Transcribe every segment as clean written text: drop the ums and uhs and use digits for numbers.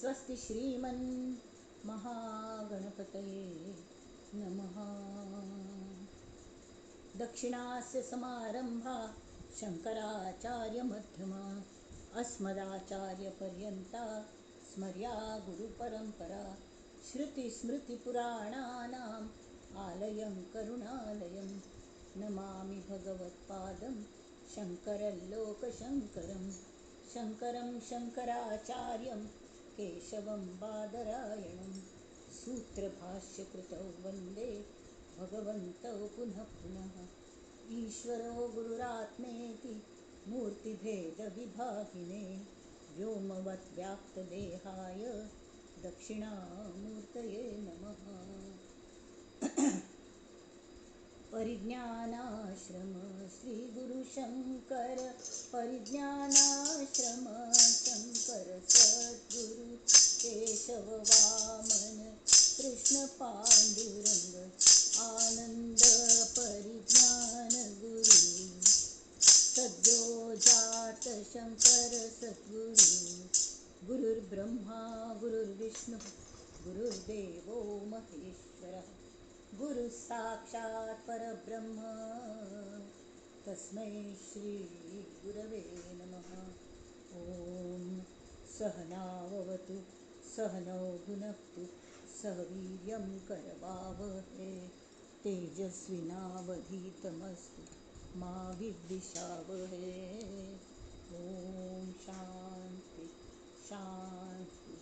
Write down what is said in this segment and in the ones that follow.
स्वस्ति श्रीमन् महागणपतये नमः। दक्षिणास्य समारंभा शंकराचार्यमध्यमा अस्मदाचार्यपर्यन्ता स्मर्या गुरुपरंपरा। श्रुतिस्मृतिपुराणानाम् आलयं करुणालयं नमामि भगवत्पादं शङ्करल्लोकशङ्करं। शङ्करं शङ्कराचार्यं केशवं बादरायणं सूत्रभाष्यकृतौ वन्दे भगवन्तौ पुनः पुनः। ईश्वरो गुरुरात्मेति मूर्तिभेदविभागिने व्योमवद्व्याप्तदेहाय दक्षिणामूर्तये नमः। परिज्ञानाश्रम श्री गुरु शंकर परिज्ञानाश्रम शंकर सद्गुरु केशव वामन कृष्ण पांडुरंग आनंद परिज्ञान गुरु सद्यो जात शंकर सद्गुरु। गुरुर्ब्रह्मा गुरुर्विष्णु गुरुर्देवो महेश्वरः गुरु साक्षात् परब्रह्म तस्मै श्री गुरवे नमः। ओम सहनाववतु सहनौ भुनक्तु सह वीर्यं करवावहै तेजस्विनावधीतमस्तु मा विद्विषावहै। ओम शांति शांति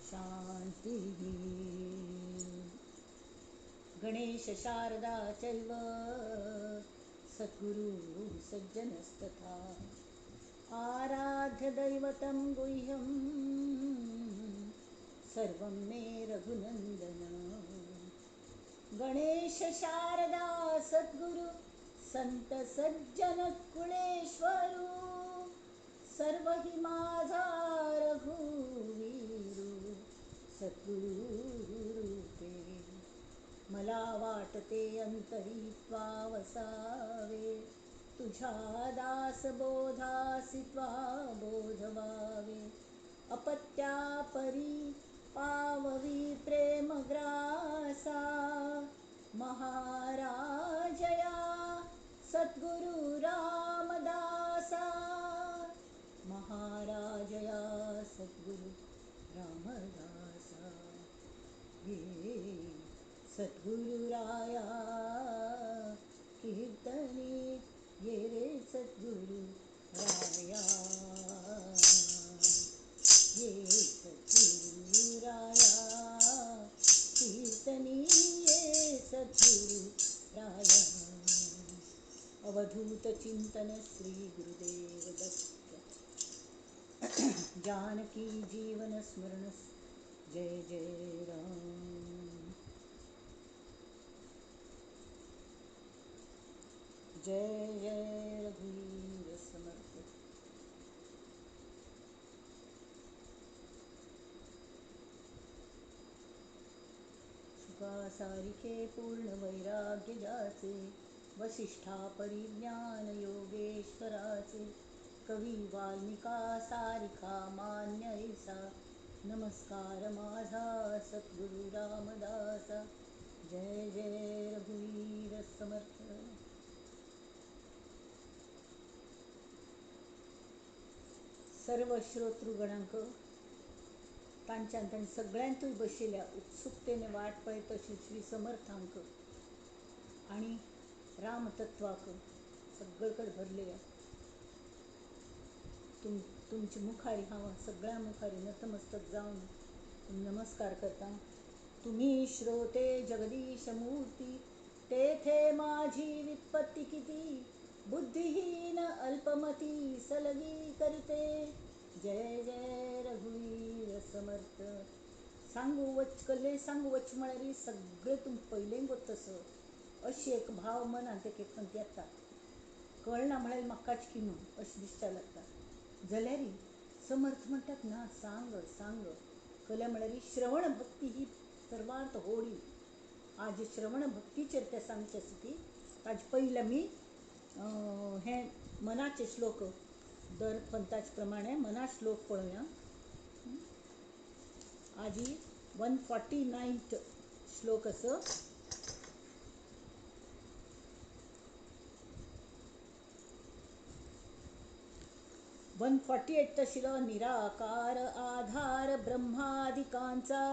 शांतिः। गणेश शारदा चैव सद्गुरु सज्जनस्तथा आराध्य दैवतं गुह्यं सर्वं मे रघुनन्दन। गणेश शारदा सद्गुरु संत सज्जन कुळेश्वरू सर्व हि माझा रघुवीरू सद्गुरु ते मला वाटते अंतरी त्वा वसावे तुझ्या दास बोधासी त्वा बोधवावे अपत्या परी पाववी प्रेमग्रासा महाराजया सद्गुरु रामदासा महाराजया सद्गुरु रामदासा। हे सद्गुरुराया कीर्तनी ये रे सद्गुरु राया ये सद्गुरुराया कीर्तनी ये सद्गुरु राया। अवधूत चिंतन श्री गुरुदेव दत्त जानकी जीवन स्मरण जय जय राम। जय जय रघुवीर समर्थ। शुका सारिके पूर्ण वैराग्य जाचे वसिष्ठा परिज्ञान योगेश्वराचे कवी वाल्मिका सारिखा मान्य ऐसा नमस्कार माझा सद्गुरु रामदासा। जय जय रघुवीर समर्थ। सर्व श्रोतृगणांक तांच्या सगळ्यांतूय बशिल्ल्या उत्सुकतेने वाट पळयत अशी श्री समर्थांक आणि रामतत्वाक सगळीकडे भरलेल्या तुमची मुखारी हांव सगळ्या मुखारी नतमस्तक जावन नमस्कार करता। तुम्ही श्रोते जगदीश मूर्ती तेथे माझी वित्पत्ती किती बुद्धिहीन अल्पमती सलगी करते। जय जय रघुवीर समर्थ। सांगू वचकले सांगू वच म्हळ्यार सगळे तुम पयलें गो तसं अशी एक भाव मनांत एक खंत येता कळना म्हळ्यार म्हाकाच किनू अशें दिसता लागता जाल्यार समर्थ म्हणटात ना सांग सांग कल्या म्हळ्यार श्रवण भक्ती ही सर्वांत होडी। आज श्रवण भक्तीचेर ते सांगचे आसा ती ताजे पयलीं आमी हे मनाचे श्लोक दर पंथाच प्रमाणे मना श्लोक पळोवया। आजी 149th श्लोक असं. 148 शिलो. निराकार आधार ब्रह्मादिकांचा,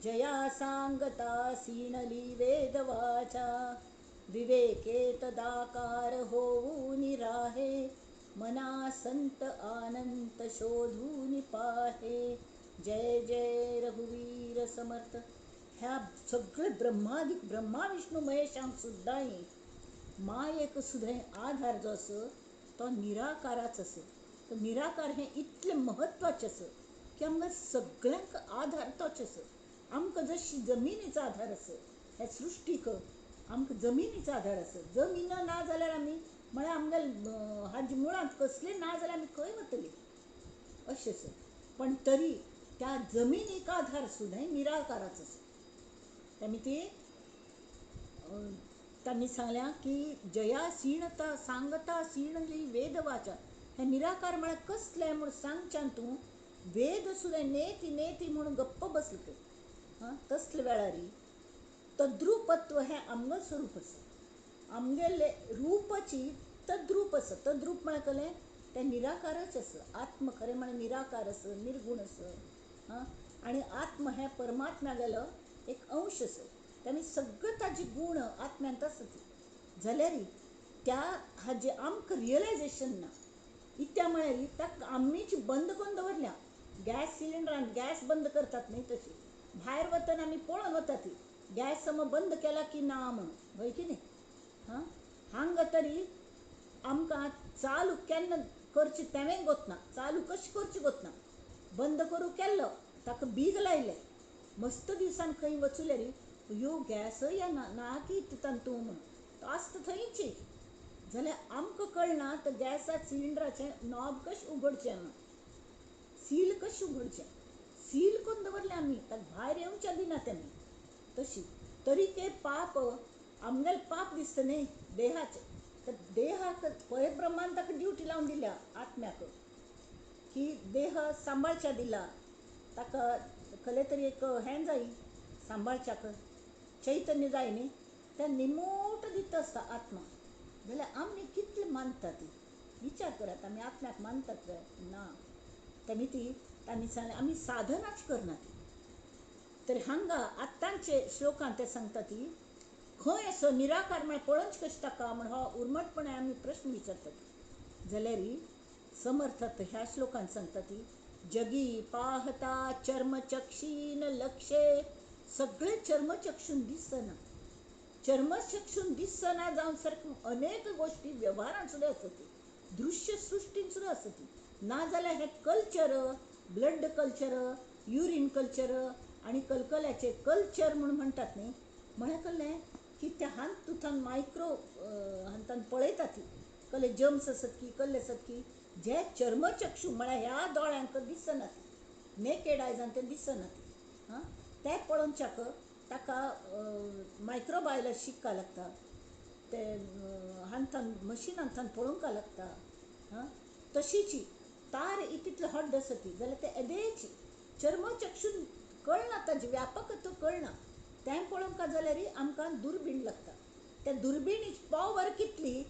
जया सांगता सीणली वेदवाचा, विवेके तदाकार होऊन राहे, मना संत आनंत शोधून पाहे. जय जय रघुवीर समर्थ. ह्या सगळे ब्रह्मा विष्णू महेशांक सुद्दाही मायेक सुद्धा आधार जो असो तो निराकाराच असो. तर निराकार हे इतले महत्वाचे असो की आमकां सगळ्यांक आधार तोच असो. आमकां जशी जमिनीचो आधार असो, ह्या सृश्टीक आमकां जमिनीचो आधार असो. जमीन ना जाल्यार आमी म्हळ्यार आमगे हाजे मुळांत कसले ना जाल्यार आमी खंय वतली अशें असो. पण तरी त्या जमिनीक आधार सुद्दां निराकाराच असो. त्यांनी सांगल्या की जया सीणता सांगता सीणली वेदवाचा. हे निराकार म्हळ्यार कसले म्हूण सांगच्यान तूं वेद सुद्दां नेती नेती म्हणून गप्प बसले. तसले वेळारी तद्रूपत्व हे आमगें स्वरूप असो. आमगेले रूपाची तद्रूप असो. तद्रूप म्हळ्यार कळ्ळें ते निराकारच असो. आत्म खरें म्हळ्यार निराकार असो, निर्गुण असो. आणि आत्म हे परमात्म्या गेलो एक अंश असो. त्यामुळे सगळे ताजे गुण आत्म्यांत आसत जाल्यार त्या हाजे आमकां रियलायजेशन ना. इत्या म्हळ्यार ताका आमीच बंद करून दवरल्या. गॅस सिलिंडरान गॅस बंद करतात न्ही तशी भायर वतना आमी पळोवन वता ती गॅस सम बंद केला की ना म्हणून, होय की न्ही. हांगा तरी आमकां चालू केन्ना करची तेवें गोतना, चालू कशी करची गोतना. बंद करूं केल्लो ताका बीग लायले. मस्त दिवसान खंय वचुल्यार यो गॅस येना ना की तांतू म्हणून तो आसता थंयच. जाल्यार आमकां कळना तर गॅसा सिलिंडराचें नॉब कशें उगडचें म्हणून, सील कशें उगडचें. सील करून दवरलें आमी, ताका भायर येवचें दिना तेमी. तशी तरीके पाप आमगेले पाप दिसता न्ही देहाचे. तर देहाक परब्रह्मान ताका ड्युटी लावन दिल्या आत्म्याक की देह सांबाळच्या दिला. ताका खरें तरी एक हें जाय सांबाळच्याक चैतन्य जाय न्ही. त्या निमूट दिता आसता आत्मा. जाल्यार आमी कितले मानतात विचार करात. आमी आत्म्याक मानतात काय ना. तेमी तांणी सांगलें आमी साधनाच करनात. तर हांगा आत्तांचे श्लोकांत ते सांगता ती खंय असो निराकार म्हळ्यार पळोवंच कशें ताका म्हण हो उर्मटपणे आमी प्रश्न विचारतात. जाल्यार समर्थात ह्या श्लोकांत सांगता ती जगी पाहता चर्मचक्षीन लक्षे. सगळे चर्मचक्षून दिसना. चर्मचक्षून दिसना जावन सारखं अनेक गोष्टी व्यवहारांत सुद्दां आसत, दृश्य सृश्टीन सुद्दां आसत. ना जाल्यार हे culture, blood culture, urine culture आणि कलकल्याचे कल्चर म्हणून म्हणटात न्ही. म्हळ्यार कळ्ळें की त्या हांत तुथान मायक्रो हांतान पळयतात ती कसले जम्स आसत की कसले आसत की जे चर्मचक्षू म्हळ्यार ह्या दोळ्यांक दिसना ती नेकेड आयजान ते दिसना ती. ते पळोवच्याक ताका मायक्रोबायोलॉजी शिकपाक लागता. ते हांतान मशिनांतल्यान पळोवंक लागता. तशीची तार इतितले हड्ड आसत ती जाल्यार ते एदेची चर्मचक्षून कळना, ताजे व्यापकत्व कळना. तें पळोवंक जाल्यार आमकां दुर्बीण लागता. त्या दुर्बिणीची पावर कितली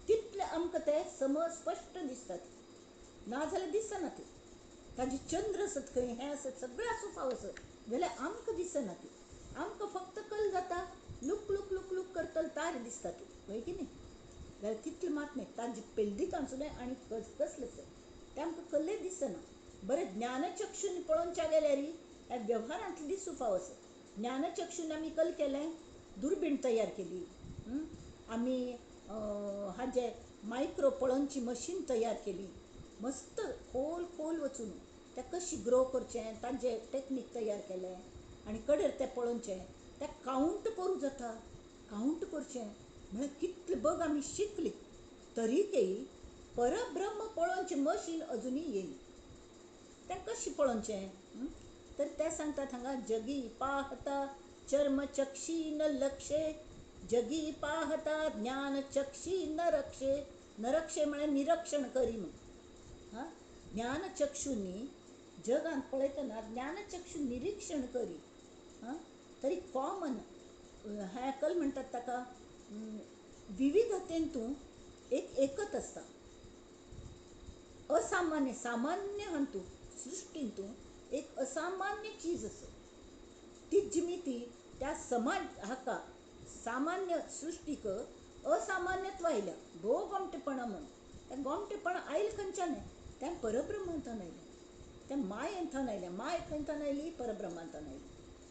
तितले आमकां ते समज स्पश्ट दिसतात. ना जाल्यार दिसना ती. ताजी चंद्र आसत खंय हें आसत सगळें आसूं फाव आसत जाल्यार आमकां दिसना ती. आमकां फक्त कल जाता लूक लूक लूक लूक करतली तार दिसता ती, होय की न्ही. जाल्यार तितलें मात न्ही ताजे पेलदिकान सुद्दां आनी कसले ते आमकां कसलें दिसना. बरें ज्ञानचक्षून पळोवच्या गेल्यार ह्या व्यवहारांतली दिसूं फाव आसत. ज्ञानचक्षून आमी कल केलें दुर्बीण तयार केली. आमी हाजे मायक्रो पळोवची मशीन तयार केली. मस्त खोल खोल वचून ते कशी ग्रो करचें ताजें टेक्नीक तयार केलें आनी कडेर तें पळोवचें. तें कावंट करूं जाता. कावंट करचें म्हळ्यार कितलें बग आमी शिकली तरीकय परब्रह्म पळोवचें मशीन अजुनूय येयली. तें कशें पळोवचें. तर ते सांगतात हांगा जगी पाहता चर्मचक्षी न लक्षे. जगी पाहता ज्ञानचक्षी न रक्षे. न रक्षे म्हळ्यार निरक्षण करी म्हणून. ज्ञानचक्षुनी जगान पळयतना ज्ञानचक्षु निरीक्षण करी हां तरी कॉमन ह्या कल म्हणटात ताका विविधतेंतून एक एकत आसता. असामान्य सामान्य हांतू सृश्टींतू एक असामान्य चीज आसा. तीच जिमिती त्या समाज हाका सामान्य सृष्टीक असामान्यत्व आयल्या. भोव गोमटेपणां म्हण तें गोमटेपणां आयलें खंयच्यान तें परब्रह्मांतान आयलें. तें मायेंतल्यान आयलें. माय खंयच्यान आयली? परब्रह्मांतान आयली.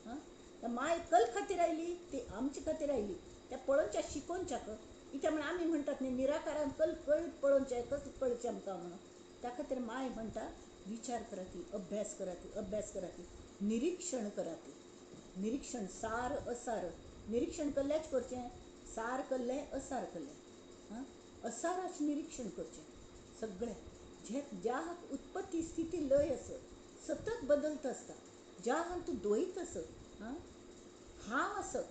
हां त्या माय कल खातीर आयली, ती आमचे खातीर आयली. त्या पळोवच्या शिकोवच्याक इथे म्हण आमी म्हणटात न्ही निराकारान कल कळ पळोवचें कसं कळचें आमकां म्हणून त्या खातीर माय म्हणटा विचार कराती, अभ्यास कराती, अभ्यास कराती, निरीक्षण कराती. निरीक्षण सार असार निरीक्षण कल्ल्याच करचें. सार कल्लें असार कल्लें. हां असाराचें निरीक्षण करचें. सगळें जे ज्या हात उत्पत्ती स्थिती लय आसत सतत बदलत आसता. ज्या हात तूं द्वैत आसत हांव आसत,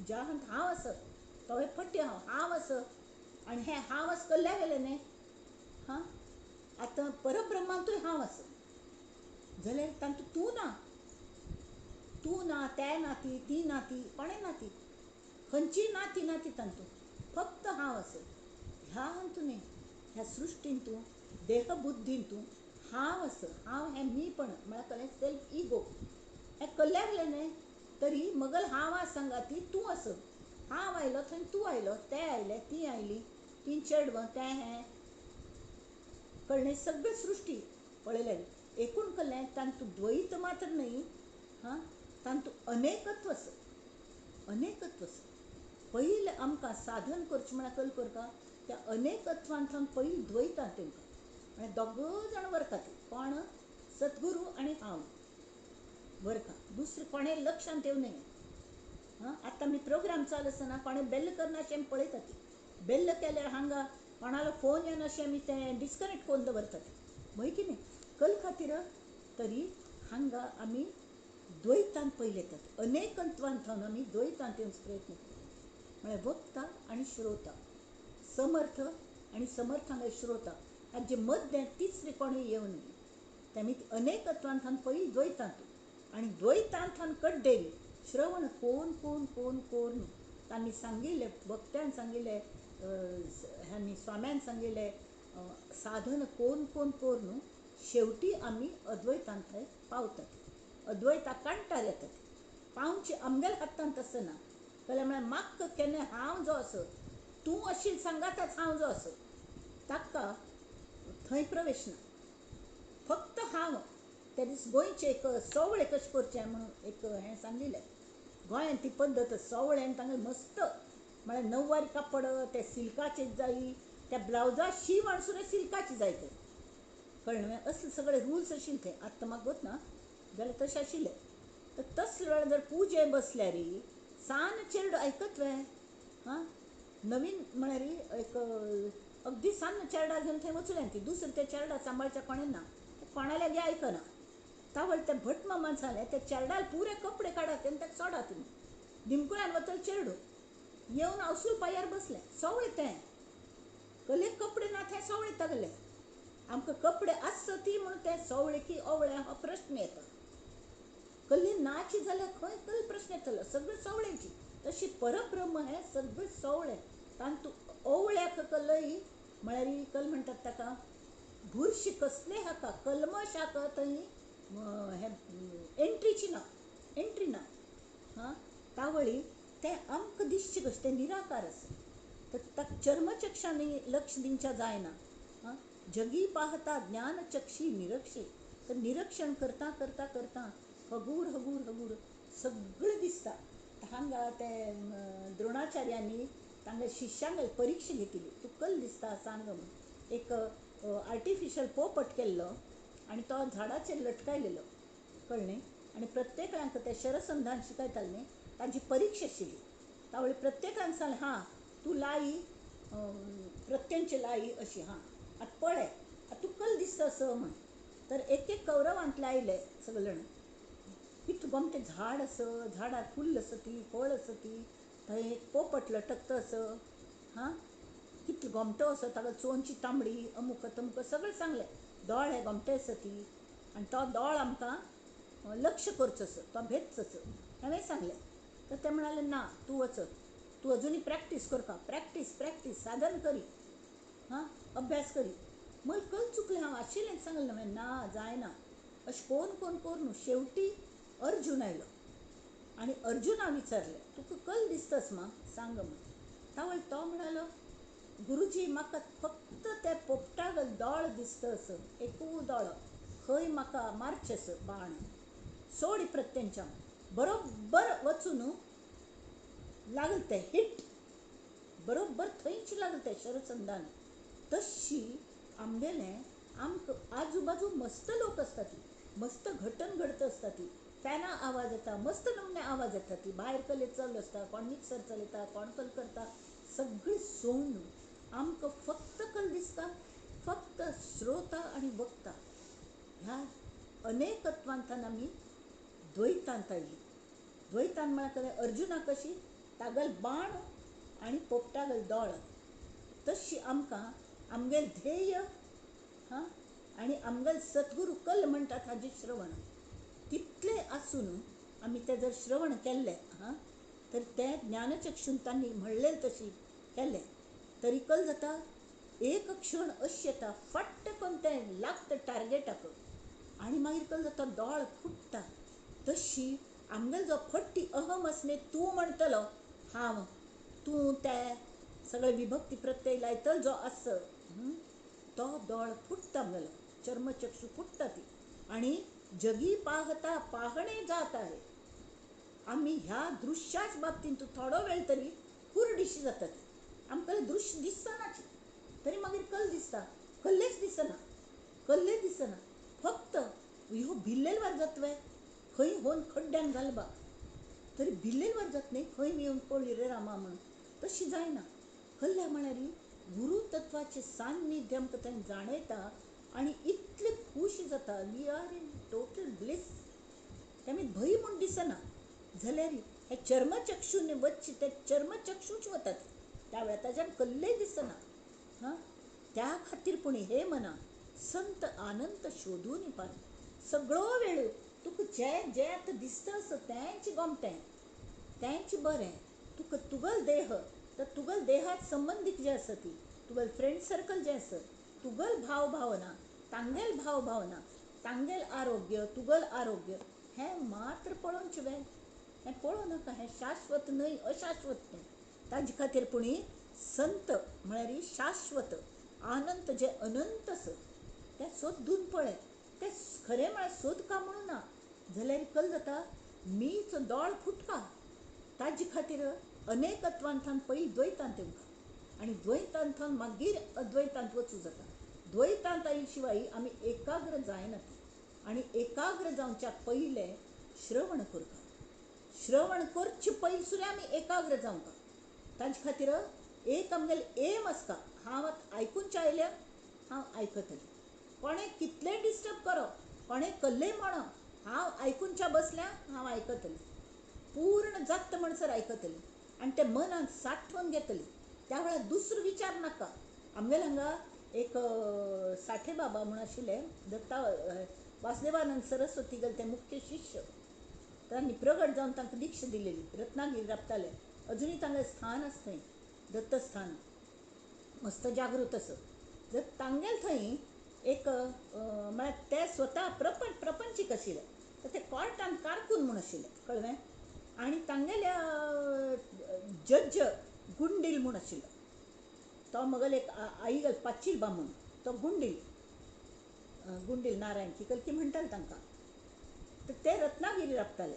ज्या हात हांव आसत तो हे फट्टे हांव आसत आनी हें हांव आस कल्ल्या गेलें न्ही. हां आतां परब्रह्मांतूय हांव आसत जाल्यार तांतूं तूं ना. तूं ना, तें नाती, ती नाती, कोणें नाती, खंयची नाती नाती तांतूं फक्त हांव आसत. ह्या हातूं न्ही ह्या सृश्टींतू देहबुद्धींतू हांव आसत. हांव हें मीपण म्हळ्यार कळ्ळें सेल्फ इगो हें कल्ल्या गेलें न्ही. तरी मगल हांवा सांगाती तूं आसत. हांव आयलो थंय तूं आयलो, तें आयलें ती आयली, तीन चेडवां तें हें कळ्ळें. सगळी सृश्टी पळयलें एकूण कळ्ळें तांतूं द्वैत मात्र न्ही. हां तांतूं अनेकत्व आसत. अनेकत्व आसत. पयलें आमकां साधन करचें म्हळ्यार कल करता त्या अनेकत्वांतल्यान पयलीं द्वैतांत तेंकां म्हळ्यार दोगूय जाण वरता. कोण? सद्गुरू आनी हांव वरता. दुसरें कोणें लक्षांत येवं न्ही. हां आतां आमी प्रोग्राम चालू आसतना कोणें बेल्ल करना अशें आमी पळयता. ती बेल्ल केल्यार हांगा कोणालो फोन येवन अशें आमी तें डिस्कनेक्ट करून दवरतात. भंय की न्ही कल खातीर. तरी हांगा आमी द्वैतांत पयले येतात. अनेकत्वांतल्यान आमी द्वैतांत येवंचो प्रयत्न करतात. म्हळ्यार वक्ता आनी श्रोता, समर्थ आनी समर्थ हांगा श्रोता हाजे मध्य तिसरें कोणें येवं न्ही. तेमी अनेकत्वांतल्यान पयलीं द्वैतांत आनी द्वैतांतल्यान कड्डेली श्रवण कोण कोण कोण कोण तांणी सांगिल्लें. वक्त्यान सांगिल्लें, ह्यांनी स्वाम्यान सांगिल्लें साधन कोण कोण कोर न्हू शेवटी आमी अद्वैतांत थंय पावतात. अद्वैता कांटार येतात. पावचे आमगेल्या हातांत आसना. कळ्ळें म्हळ्यार म्हाका केन्ना हांव जो आसत तूं अशी सांगाताच हांव जो आसत ताका थंय प्रवेश ना. फक्त हांव. त्या दीस गोंयचे एक सोवळे कशें करचें म्हणून एक हें सांगिल्लें. गोंयांत ती पद्दत सोवळ्यान तांगे मस्त म्हळ्यार नववारी कापड ते सिल्काचेच जायी. त्या ब्लावजा शिवण सुद्दां सिल्काची जाय थंय. कळ्ळें असले सगळे रूल्स आशिल्ले थंय. आतां म्हाका वतना जाल्यार तशें आशिल्लें. तर तसले वेळार जर पुजे बसल्यार सान चेडूं आयकत वे. हां नवीन म्हळ्यार एक अगदी सान चेडा घेवन थंय वचूलें. ती दुसरें त्या चेडा सांबाळचें कोणें ना. कोणाल्या गे आयकना. तावळ त्या भट मामान सांगलें त्या चेडाल पुरे कपडे काडात आनी ताका सोडा तुमी. दिमकुळ्यान वतलो चेडूं येवन अवसूल पांयार बसलें. सोवळें तें कले कपडे ना थंय सोवळें तगलें. आमकां कपडे आसती म्हणून तें सोवळें की ओवळें हो प्रश्न येता. कसली नाची जाल्यार खंय कसलो प्रश्न येतलो. सगळें सोवळेंची. तशी परब्रह्म हें सगळें सोवळें. तांतूं ओवळ्याक लय म्हळ्यार कल म्हणटात ताका भुरशी कसले हाका कल्मश हाका थंय हें एंट्रीची ना. एंट्री ना. हां तावळी तें आमकां दिसचें कशें तें निराकार आसा. तर ताका चर्मचक्षांनी लक्ष दिवचें जायना. हां जगी पाहता ज्ञानचक्षी निरक्षी. तर निरीक्षण करता करता करता हगूर हगूर हगूर सगळें दिसता. हांगा तें द्रोणाचार्यांनी तांगे शिश्यांक परिक्षा घेतिल्ली. तुका कल दिसता सांग म्हणून. एक आर्टिफिशियल पोपट केल्लो आनी तो झाडाचेर लटकायलेलो. कळ्ळें. आनी प्रत्येकांक ते शरसंधान शिकयताले न्ही तांची परिक्षा आशिल्ली. तावळी प्रत्येकान सांगलें हां तूं लाई प्रत्यंचे लाई अशी. हां आतां पळय आतां तुका कल दिसता असो म्हण. तर एक एक कौरवांतले आयले सगळे जाण. कितलें गोमटें झाड आसा. झाडार फुल्ल आसती, फळ आसती, थंय एक पोपट लटकता असो. हां कितलो गोमटो असो ताका चोंची तांबडी अमुक तमुक सगळें सांगलें. दोळे गोमटे आसती. आनी तो दोळ आमकां लक्ष करचोच, तो भेटचोच हांवें सांगलें. तर ते म्हणाले ना तू वचत, तू अजुनी प्रॅक्टीस करता, प्रॅक्टीस प्रॅक्टीस साधन करी, हां अभ्यास करी. मग कल चुकलें, हांव आशिल्लें सांगलें हांवें ना जायना अशें कोण कोण कोर न्हू. शेवटी अर्जून आयलो आनी अर्जुना विचारलें तुका कल दिसतास मा सांग म्हण. तावळ तो म्हणालो गुरुजी म्हाका फक्त ते पोपटाक दोळ दिसतास, एकू दोळ खंय म्हाका मारचेस बाण सोड प्रत्यंच्या. बरोबर वचून लागल ते हिट, बरोबर थंयच लागल ते शरसंधान. तशी आमगेलें आमकां आजूबाजू मस्त लोक असता ती, मस्त घटन घडत असता ती, फॅना आवाज येता, मस्त नमने आवाज येता ती, भायर कले चल असता, कोण मिक्सर चलयता, कोण कल करता, सगळी सोंड. आमकां फक्त कल दिसता, फक्त श्रोता आनी वक्ता ह्या अनेकत्वांतल्यान आमी द्वैतांत आयली. द्वैतांत म्हळ्यार अर्जुना कशी तागल बाण आनी पोपटागल दोळ, तशी आमकां आमगेल ध्येय हां आनी आमगेल सद्गुरू कल म्हणटात हाजें श्रवण तितलें आसून आमी तें जर श्रवण केल्लें हां तर तें ज्ञानचक्षून तांणी म्हणलें तशी केलें तरी कल जाता. एक क्षण अशें येता फट्ट करून तें लागता टार्गेटाक आनी मागीर कल जाता दोळ फुट्टा. तशी आमगेलो जो फट्टी अहम असणे तूं म्हणटलो हांव, तूं तें सगळे विभक्ती प्रत्यय लायतलो जो आस तो दोळ फुट्टा, आमगेलो चर्मचक्षू फुट्टा ती आनी जगी पाहता पाहणे जात आहे. आमी ह्या दृश्याच बाबतींत थोडो वेळ तरी कुरडिशी जाता ती, आमकां दृश्य दिसनाच तरी मागीर कल दिसता, कल्लेच दिसना, कल्ले दिसना, फक्त ह्यो भिल्लेल वार जातवे खंय होन खड्ड्यान घालबा तरी भिल्लेल वार जात न्ही, खंय येवन पळय रे रामा म्हण. तशी जायना. कल्ल्या म्हळ्यार गुरु तत्वाचें सान्निध्य आमकां थंय जाणयता आनी इतले खूश जाता, we are in total bliss. तेमी भंय म्हूण दिसना जाल्यार हे चर्मचक्षून वच्चे ते चर्मचक्षूच वतात त्या वेळार ताच्यान कल्लेय दिसना. हां त्या खातीर पूण हे मना संत आनंद शोधून पाय. सगळो वेळ तुका जें जें आतां दिसता आसा तेंच गोमटें, तेंच बरें. तुका तुगल देह तर तुगल देहात संबंधीक जे आसा ती, तुगल फ्रेंड सर्कल जें आसा, तुगल भाव भावना, तांगेल भाव भावना, तांगेल आरोग्य, तुगल आरोग्य हें मात्र पळोवनच वे. हें पळोवं नाका, हें शाश्वत न्हय, अशाश्वत न्हय. ताजे खातीर पूण संत म्हळ्यार शाश्वत आनंद जे अनंत आसा तें सोदून पळय. तें खरें म्हळ्यार सोदका म्हणून ना जाल्यार कल जाता मीच दोळ फुटका. ताजे खातीर अनेकत्वांतल्यान पयलीं द्वैतांत येवंका आनी द्वैतांतल्यान मागीर अद्वैतांत वचूं जाता. द्वैतांत आयले शिवाय आमी एकाग्र जायना आनी एकाग्र जावच्या पयलें श्रवण करता. श्रवण करचे पयलीं सुद्दां आमी एकाग्र जावंका. ताजे खातीर एक आमगेलें एम आसता, हांव आयकूनचें आयलें हांव आयकतलें. कोणें कितलें डिस्टर्ब करो, कोणें कसलेंय म्हणो, हांव आयकूनचें बसलें हांव आयकतलें, पूर्ण जात्त म्हणसर आयकतलें आनी तें मनांत सांठोवन घेतलें. त्या वेळार दुसरो विचार नाका. आमगेले हांगा एक साठे बाबा म्हूण आशिल्ले, दत्ता वासुदेवानंद सरस्वती गेले ते मुख्य शिश्य. तांणी प्रगट जावन तांकां दिक्षा दिलेली, रत्नागिरी राबताले. अजुनी तांगेलें स्थान आसा थंय, दत्तस्थान मस्त जागृत आसा. जर तांगेल थंय एक म्हळ्यार ते स्वता प्रपंचीक आशिल्ले, तर ते कोर्टान कारकून म्हूण आशिल्ले कळ्ळें. आनी तांगेल्या जज गुंडील म्हूण आशिल्लो. तो म्हगेलो एक आई गेलो पाचील बामूण, तो गुंडील गुंडील नारायण किकलकी म्हणटाले तांकां. तर ते रत्नागिरी राबताले.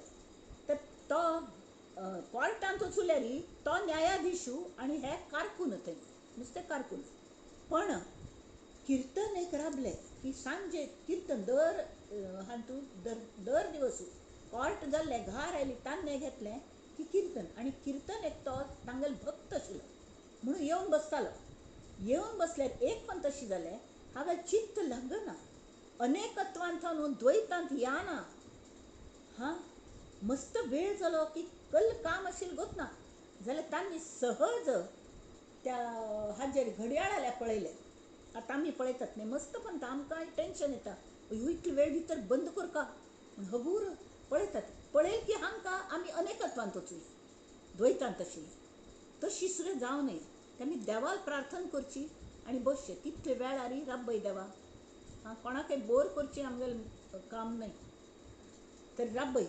तर तो कोर्टांत वचूल्यार तो न्यायाधीशू आनी हे कारकून थंय नुस्तें कारकून. पण किर्तन एक राबलें की सांजे किर्तन दर हातूं दर दिवस कोर्ट जाल्ले घार आयली तान्नें घेतलें की किर्तन. आनी किर्तन एक तो तांगेलो भक्त आशिल्लो म्हणून येवन बसतालो. येवन बसल्यार एक पण तशी जालें हांवें चित्त लागना, अनेकत्वांतल्यान द्वैतांत याना. हां मस्त वेळ जालो की कल्ल काम आशिल्लें गोत ना जाल्यार तांणी सहज त्या हाजेर घडयाळाल्या पळयलें. आतां आमी पळयतात न्ही मस्त पण आमकां टेंशन येता ह्यो इतली वेळ भितर बंद कर का म्हण हबूर पळयतात. पळय की हांकां आमी अनेकत्वांत वचूं, द्वैतांत तशी तशी सुद्दां जावं न्हय. तेमी देवाक प्रार्थना करची आनी बसचें तितले वेळार राबय देवा. हां, कोणाकय बोर करची आमगेलें काम न्हय. तर राबय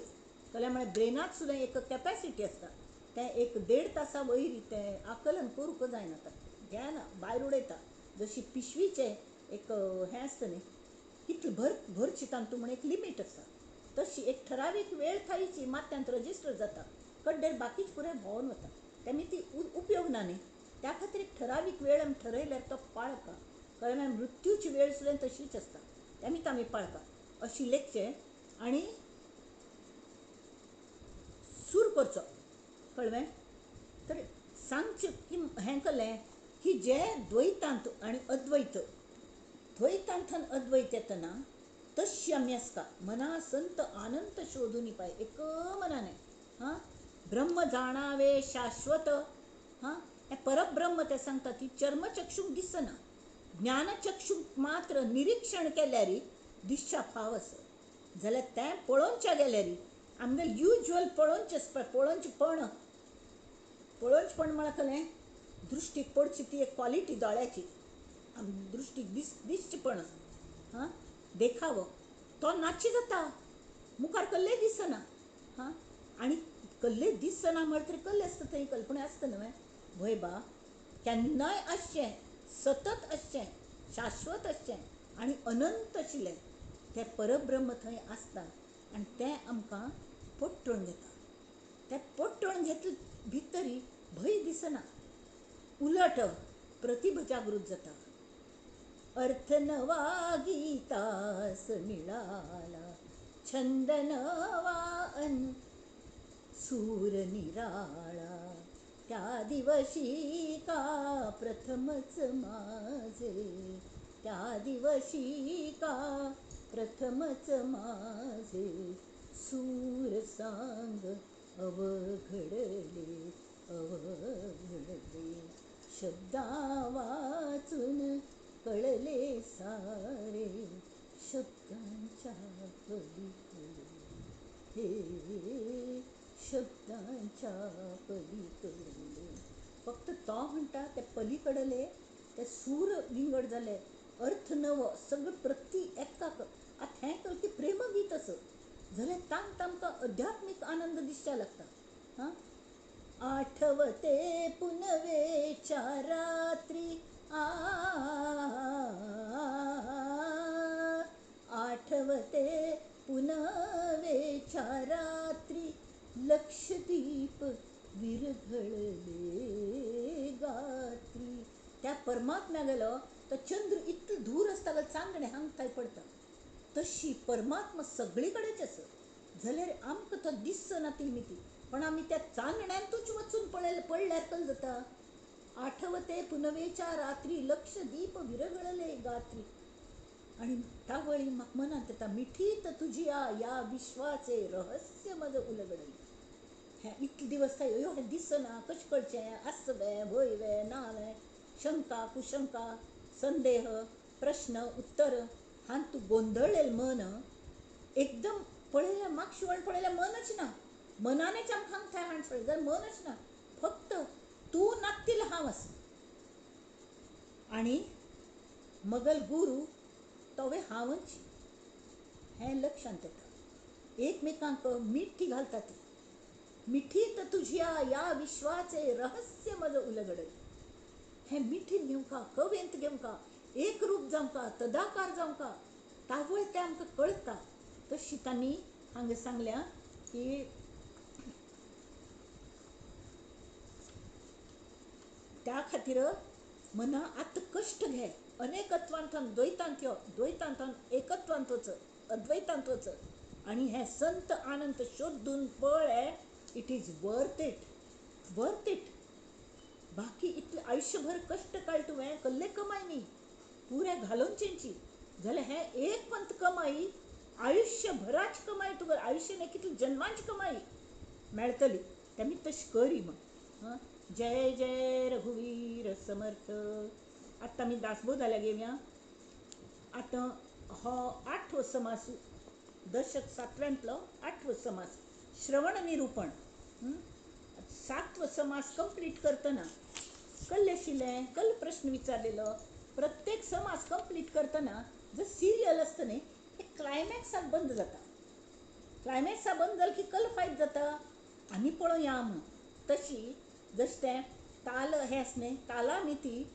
कळ्ळें. म्हळ्यार ब्रेनाक सुद्दां एक कॅपॅसिटी आसता. तें एक 1.5 तासा वयर तें आकलन करूंक जायना. घेना भायर उडयता. जशी पिशवीचें एक हें आसता न्ही, कितले भर चिंतान तूं म्हण एक लिमीट आसता. तशी एक ठरावीक वेळ थायची माथ्यांत रजिस्टर जाता. कड्डेर बाकीच पुराय भोंवन वता. तेमी ती उपयोग ना न्ही. त्या खातीर एक ठरावीक वेळ आमी ठरयल्यार तो पाळता. कळ्ळें. मृत्यूची वेळ सुद्दां तशीच आसता. तेमीच आमी पाळता अशी लेखचें आनी सूर करचो. कळ्ळें. तर सांगचें की हें कळ्ळें की जे द्वैतांत आनी अद्वैत, द्वैतांतन अद्वैत येतना तशी आमी आसता. मना संत आनंद शोधून पाय एक मनाने. हां, ब्रह्म जाणावे शाश्वत. हां, हें परब्रह्म तें सांगता ती चर्मचक्षूक दिसना. ज्ञानचक्षूक मात्र निरीक्षण केल्यार दिसच्या फाव आसा. जाल्यार तें पळोवनच्या गेल्यार आमगेलें युज्युअल पळोवनचें पळोवनचेपण म्हळ्यार कळ्ळें दृश्टीक पडची ती एक क्वॉलिटी दोळ्याची. दृश्टीक दिसचेपण. हां, देखावो तो नाची जाता. मुखार कसलेंय दिसना. हां, आनी कसलेंय दिसना म्हळ्यार तरी कसलें आसता थंय कल्पना आसता न्हय. भंय बा केन्नाय आसचें, सतत आसचें, शाश्वत आसचें आनी अनंत आशिल्लें तें परब्रह्म थंय आसता. आनी तें आमकां पट्टून घेता. तें पट्टून घेतले भितरी भंय दिसना. उलट प्रतिभा जागृत जाता. अर्थ नवा गीतास मिळाला, छंद नवा अन सूर निराळा. त्या दिवशी का प्रथमच माझे, त्या दिवशी का प्रथमच माझे सूर सांग अवघडले, अवघडले. शब्दा वाचून कळले सारे, शब्दांच्या पलीकडे. हे शब्दांच्या पलीकडले. फक्त तो म्हणटा ते पलीकडले ते सूर विंगड जाले. अर्थ नवो सगळं प्रती एकाक. आतां हें कळ की प्रेमगीत असं जाल्यार तांकां आमकां अध्यात्मीक आनंद दिसच्या लागता. हां, आठवते पुनवेच्या रात्री, आठवते पुनवेच्या रात्री, लक्षदीप विरघळले गात्री. त्या परमात्म्या गेलो तर चंद्र इतलो दूर आसता जाल्यार चांदणे हांगथाय पडटा. तशी परमात्मा सगळी कडेच आसा. जाल्यार आमकां तो दिसना ती मिती. पण आमी त्या चांदण्यांतूच वचून पडल्यार कल जाता. आठवते पुनवेच्या रात्री, लक्षदीप विरघळले गात्री. आणि टावळी म्हाका मनांत येता, मिठीत तुझिया या विश्वाचे रहस्य मज उलगडले. हें इतले दिवस काय ह्यो हें दिसना. कशें कळचें, आसवें भंयवें नावें, शंका कुशंका, संदेह प्रश्न उत्तर हांत तूं गोंधळलेलें मन एकदम पळयल्यार म्हाका शिवण पळयल्यार मनच ना. मनानेच आमकां हांग थंय हांड पळय जाल्यार मनच ना. फक्त तूं नात्तील हांव आसा. आनी मगल गुरू तोवे हांवच हें लक्षांत येता. एकमेकांक मिठी घालता ती. मिठीत तुझिया या विश्वाचे रहस्य मज उलगडले. हें मिठीन घेवंका, कवेंत घेवंका, एक रूप जावंका, तदाकार जावंका, तावळ तें आमकां कळटा. तशी तांणी हांगा सांगल्या की त्या खातीर मना आतां कश्ट घे. अनेकत्वांतन द्वैतांत यो, द्वैतांतन एकत्वांत वच, अद्वैतांत वच आनी हें संत आनंद शोधून पळय. It is worth it, worth it. बाकी इतलें आयुश्यभर कश्ट काड तुवें कसलें कमाय न्ही, पुरें घालून चिंची जाल्यार हें एक पंत कमाई आयुश्यभराची कमाई तुका आयुश्य न्ही कितली जन्मांची कमाई मेळटली. तेमी तशी करी म्हण. हां, जय जय रघुवीर समर्थ. आतां आमी दासबोध जाल्यार घेवया. आतां हो 8वो समास, दशक 7व्यांतलो 8वो समास, श्रवण निरूपण. 7वो समास कंप्लीट करतना कल्ले आशिल्लें, कल्ल प्रश्न विचारलेलो. प्रत्येक समास कंप्लीट करतना जर सिरियल असतं न्ही, एक क्लायमॅक्साक बंद जाता. क्लायमॅक्सा बंद जालें की कल्ल फायद जाता. आनी पळोवया म्हणून. तशी जशें तें ताल हें आसा न्ही, ताला मिती,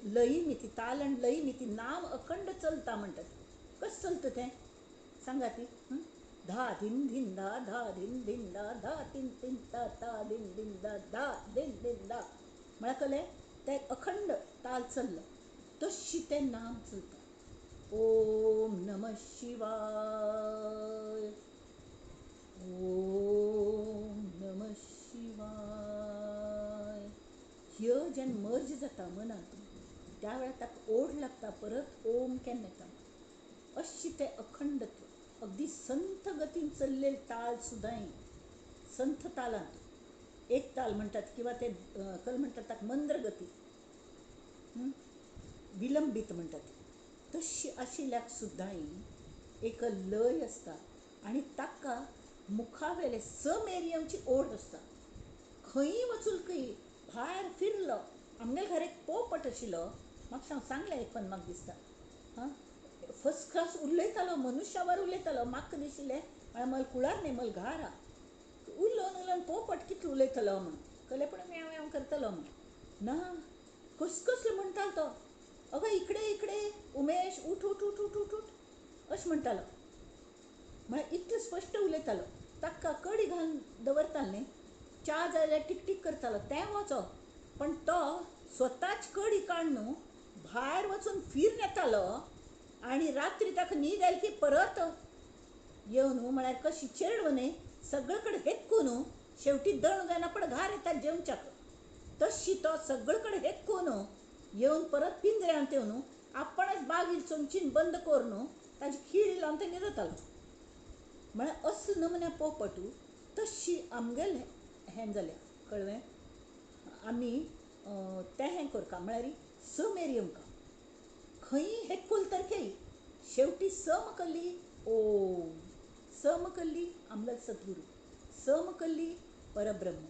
लयी मिती, ताल आनी लयी मिती नाम अखंड चलता म्हणटात. कशें चलता तें सांगा ती. धा धिन धिन धा, धा धिन धिन धा, धा तीन तीन ता, ता धिन धिन धा, धा धिन धिन धा. म्हळ्यार कळ्ळें, तें अखंड ताल चल्लो तशी तें नाम चलता. ओम नमः शिवाय, ओम नमः शिवाय. ह्यो जेन्ना मर्ज जाता मनांत, त्या वेळार ताका ओढ लागता, परत ओम केन्ना येता. अशी तें अखंडत्व. अगदी संथ गतीन चल्लेले ताल सुद्दां, संथ तालांत एक ताल म्हणटात किंवा ते कल म्हणटात ताका मंद्र गती, विलंबीत म्हणटात. तशी आशिल्ल्याक सुद्दां एक लय आसता आनी ताका मुखावेले समेरियमची ओढ आसता. खंयी वचून खंयी भायर फिरलो. आमगेले घर एक पोपट आशिल्लो, म्हाका सांगलें एक पण म्हाका दिसता. फर्स्ट क्लास उलयतालो, मनुश्यावर उलयतालो. म्हाका दिशिल्लें म्हळ्यार मल कुळार न्ही, मल घारा उलोवन उलोवन पोपट कितलो उलयतलो म्हणून. कळ्ळें, पण म्याव म्याव करतलो म्हणून ना. कसलें म्हणटालो तो. अगो इकडे इकडे उमेश, उठ उठ उठ उठ उठ उठ अशें म्हणटालो. म्हळ्यार इतलो स्पश्ट उलयतालो. ताका कडी घालून दवरतालो न्ही, च्या जाल्यार टीक टीक करतालो तें वचो. पण तो स्वताच कडी काडून भायर वचून फिरून येतालो आनी रात्री ताका न्हीद आयली की परत येवन म्हळ्यार कशी चेडवो न्ही, सगळे कडेन हेक्कून शेवटी दण जायना पण घार येता जेवच्याक. तशी तो सगळे कडेन हेक्कून येवन परत पिंजऱ्यांत येवन आपणच बागील चोंचीन बंद करून ताजी खीळ लावन तें न्हिदतालो. म्हळ्यार असले नमुन्या पोपट. तशी आमगेलें हें जालें, कळ्ळें. आमी तें हें करता म्हळ्यार समेरियम का खंयी हेक्कूल तरकेय शेवटी सम कल्ली ओम, सम कल्ली आमगेलो सद्गुरू, सम कल्ली परब्रह्म,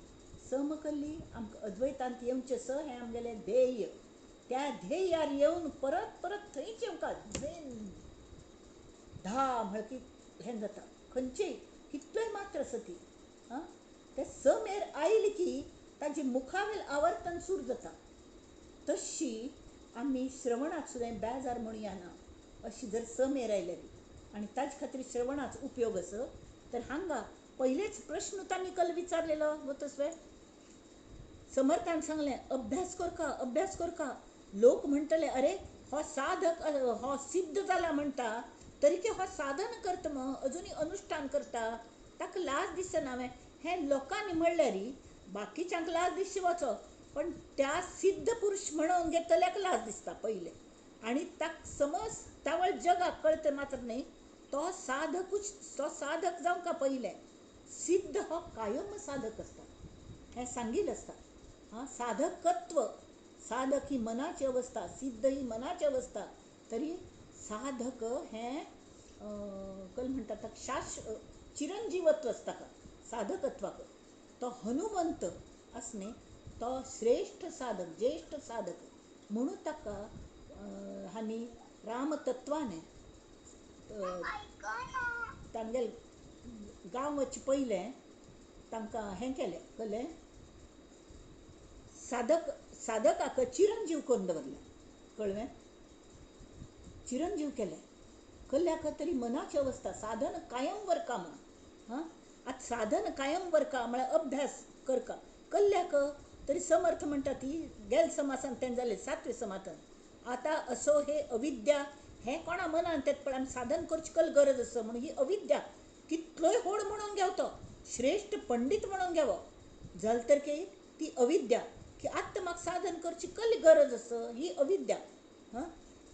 सम कल्ली आमकां अद्वैतांत येवचें स हें आमगेलें ध्येय. त्या ध्येयार येवन परत परत थंयच येवंका झेन धा म्हळ्यार की हें जाता. खंयचेय कितलोय मात्र सती ते समेर आयली की ताजी मुखावेल आवर्तन सूर जाता. तशी आमी श्रवणाक सुद्दां बेजार म्हणुया ना. अशी जर समेर आयले आनी ताजे खातीर श्रवणाचो उपयोग आसत तर हांगा पयलेच प्रश्न तांणी कल विचारलेलो वतसवे. समर्थान सांगलें अभ्यास करका, अभ्यास करका. लोक म्हणटले अरे हो साधक, हो सिद्ध जाला म्हणटा तरी की हो साधन करता मग अजुनी अनुष्ठान करता, ताका लाज दिसना. हांवें हें लोकांनी म्हणल्यार बाकीच्यांक लाज दिसची वचो, पण त्या सिद्ध पुरुष म्हणून घेतल्याक लाज दिसता पयले. आनी ताका समज तावळ जगाक कळटा मात्र न्ही, तो साधकूच, तो साधक जावंका पयले. सिद्ध हो कायम साधक आसता, हें सांगिल्लें आसता. साधकत्व, साधक ही मनाची अवस्था, सिद्ध ही मनाची अवस्था. तरी साधक हें कल म्हणटा ताका चिरंजीवत्व आसता साधकत्वाक. तो हनुमंत आसा न्ही, तो श्रेश्ठ साधक, ज्येष्ठ साधक म्हणून ताका हांणी रामतत्वान तांगेले गांव वचे पयलें तांकां हें केलें, कळ्ळें. साधकाक चिरंजीव करून दवरलें, कळ्ळें. चिरंजीव केलें. कल्ल्याक तरी मनाची अवस्था साधन कायम वरका म्हणून. आतां साधन कायम वरका म्हळ्यार अभ्यास करका. कल्ल्याक तरी समर्थ म्हणटा ती गेल समासान तें जालें 7वें समासान. आतां असो हे अविद्या हें कोणा मनांत येता पळय, आमी साधन करची कल गरज आसा म्हणून ही अविद्या कितलोय व्हड म्हणून घेवतो, श्रेश्ठ पंडीत म्हणून घेवो जाल्यार तर की ती अविद्या की आत्तां म्हाका साधन करची कल गरज आसा, ही अविद्या.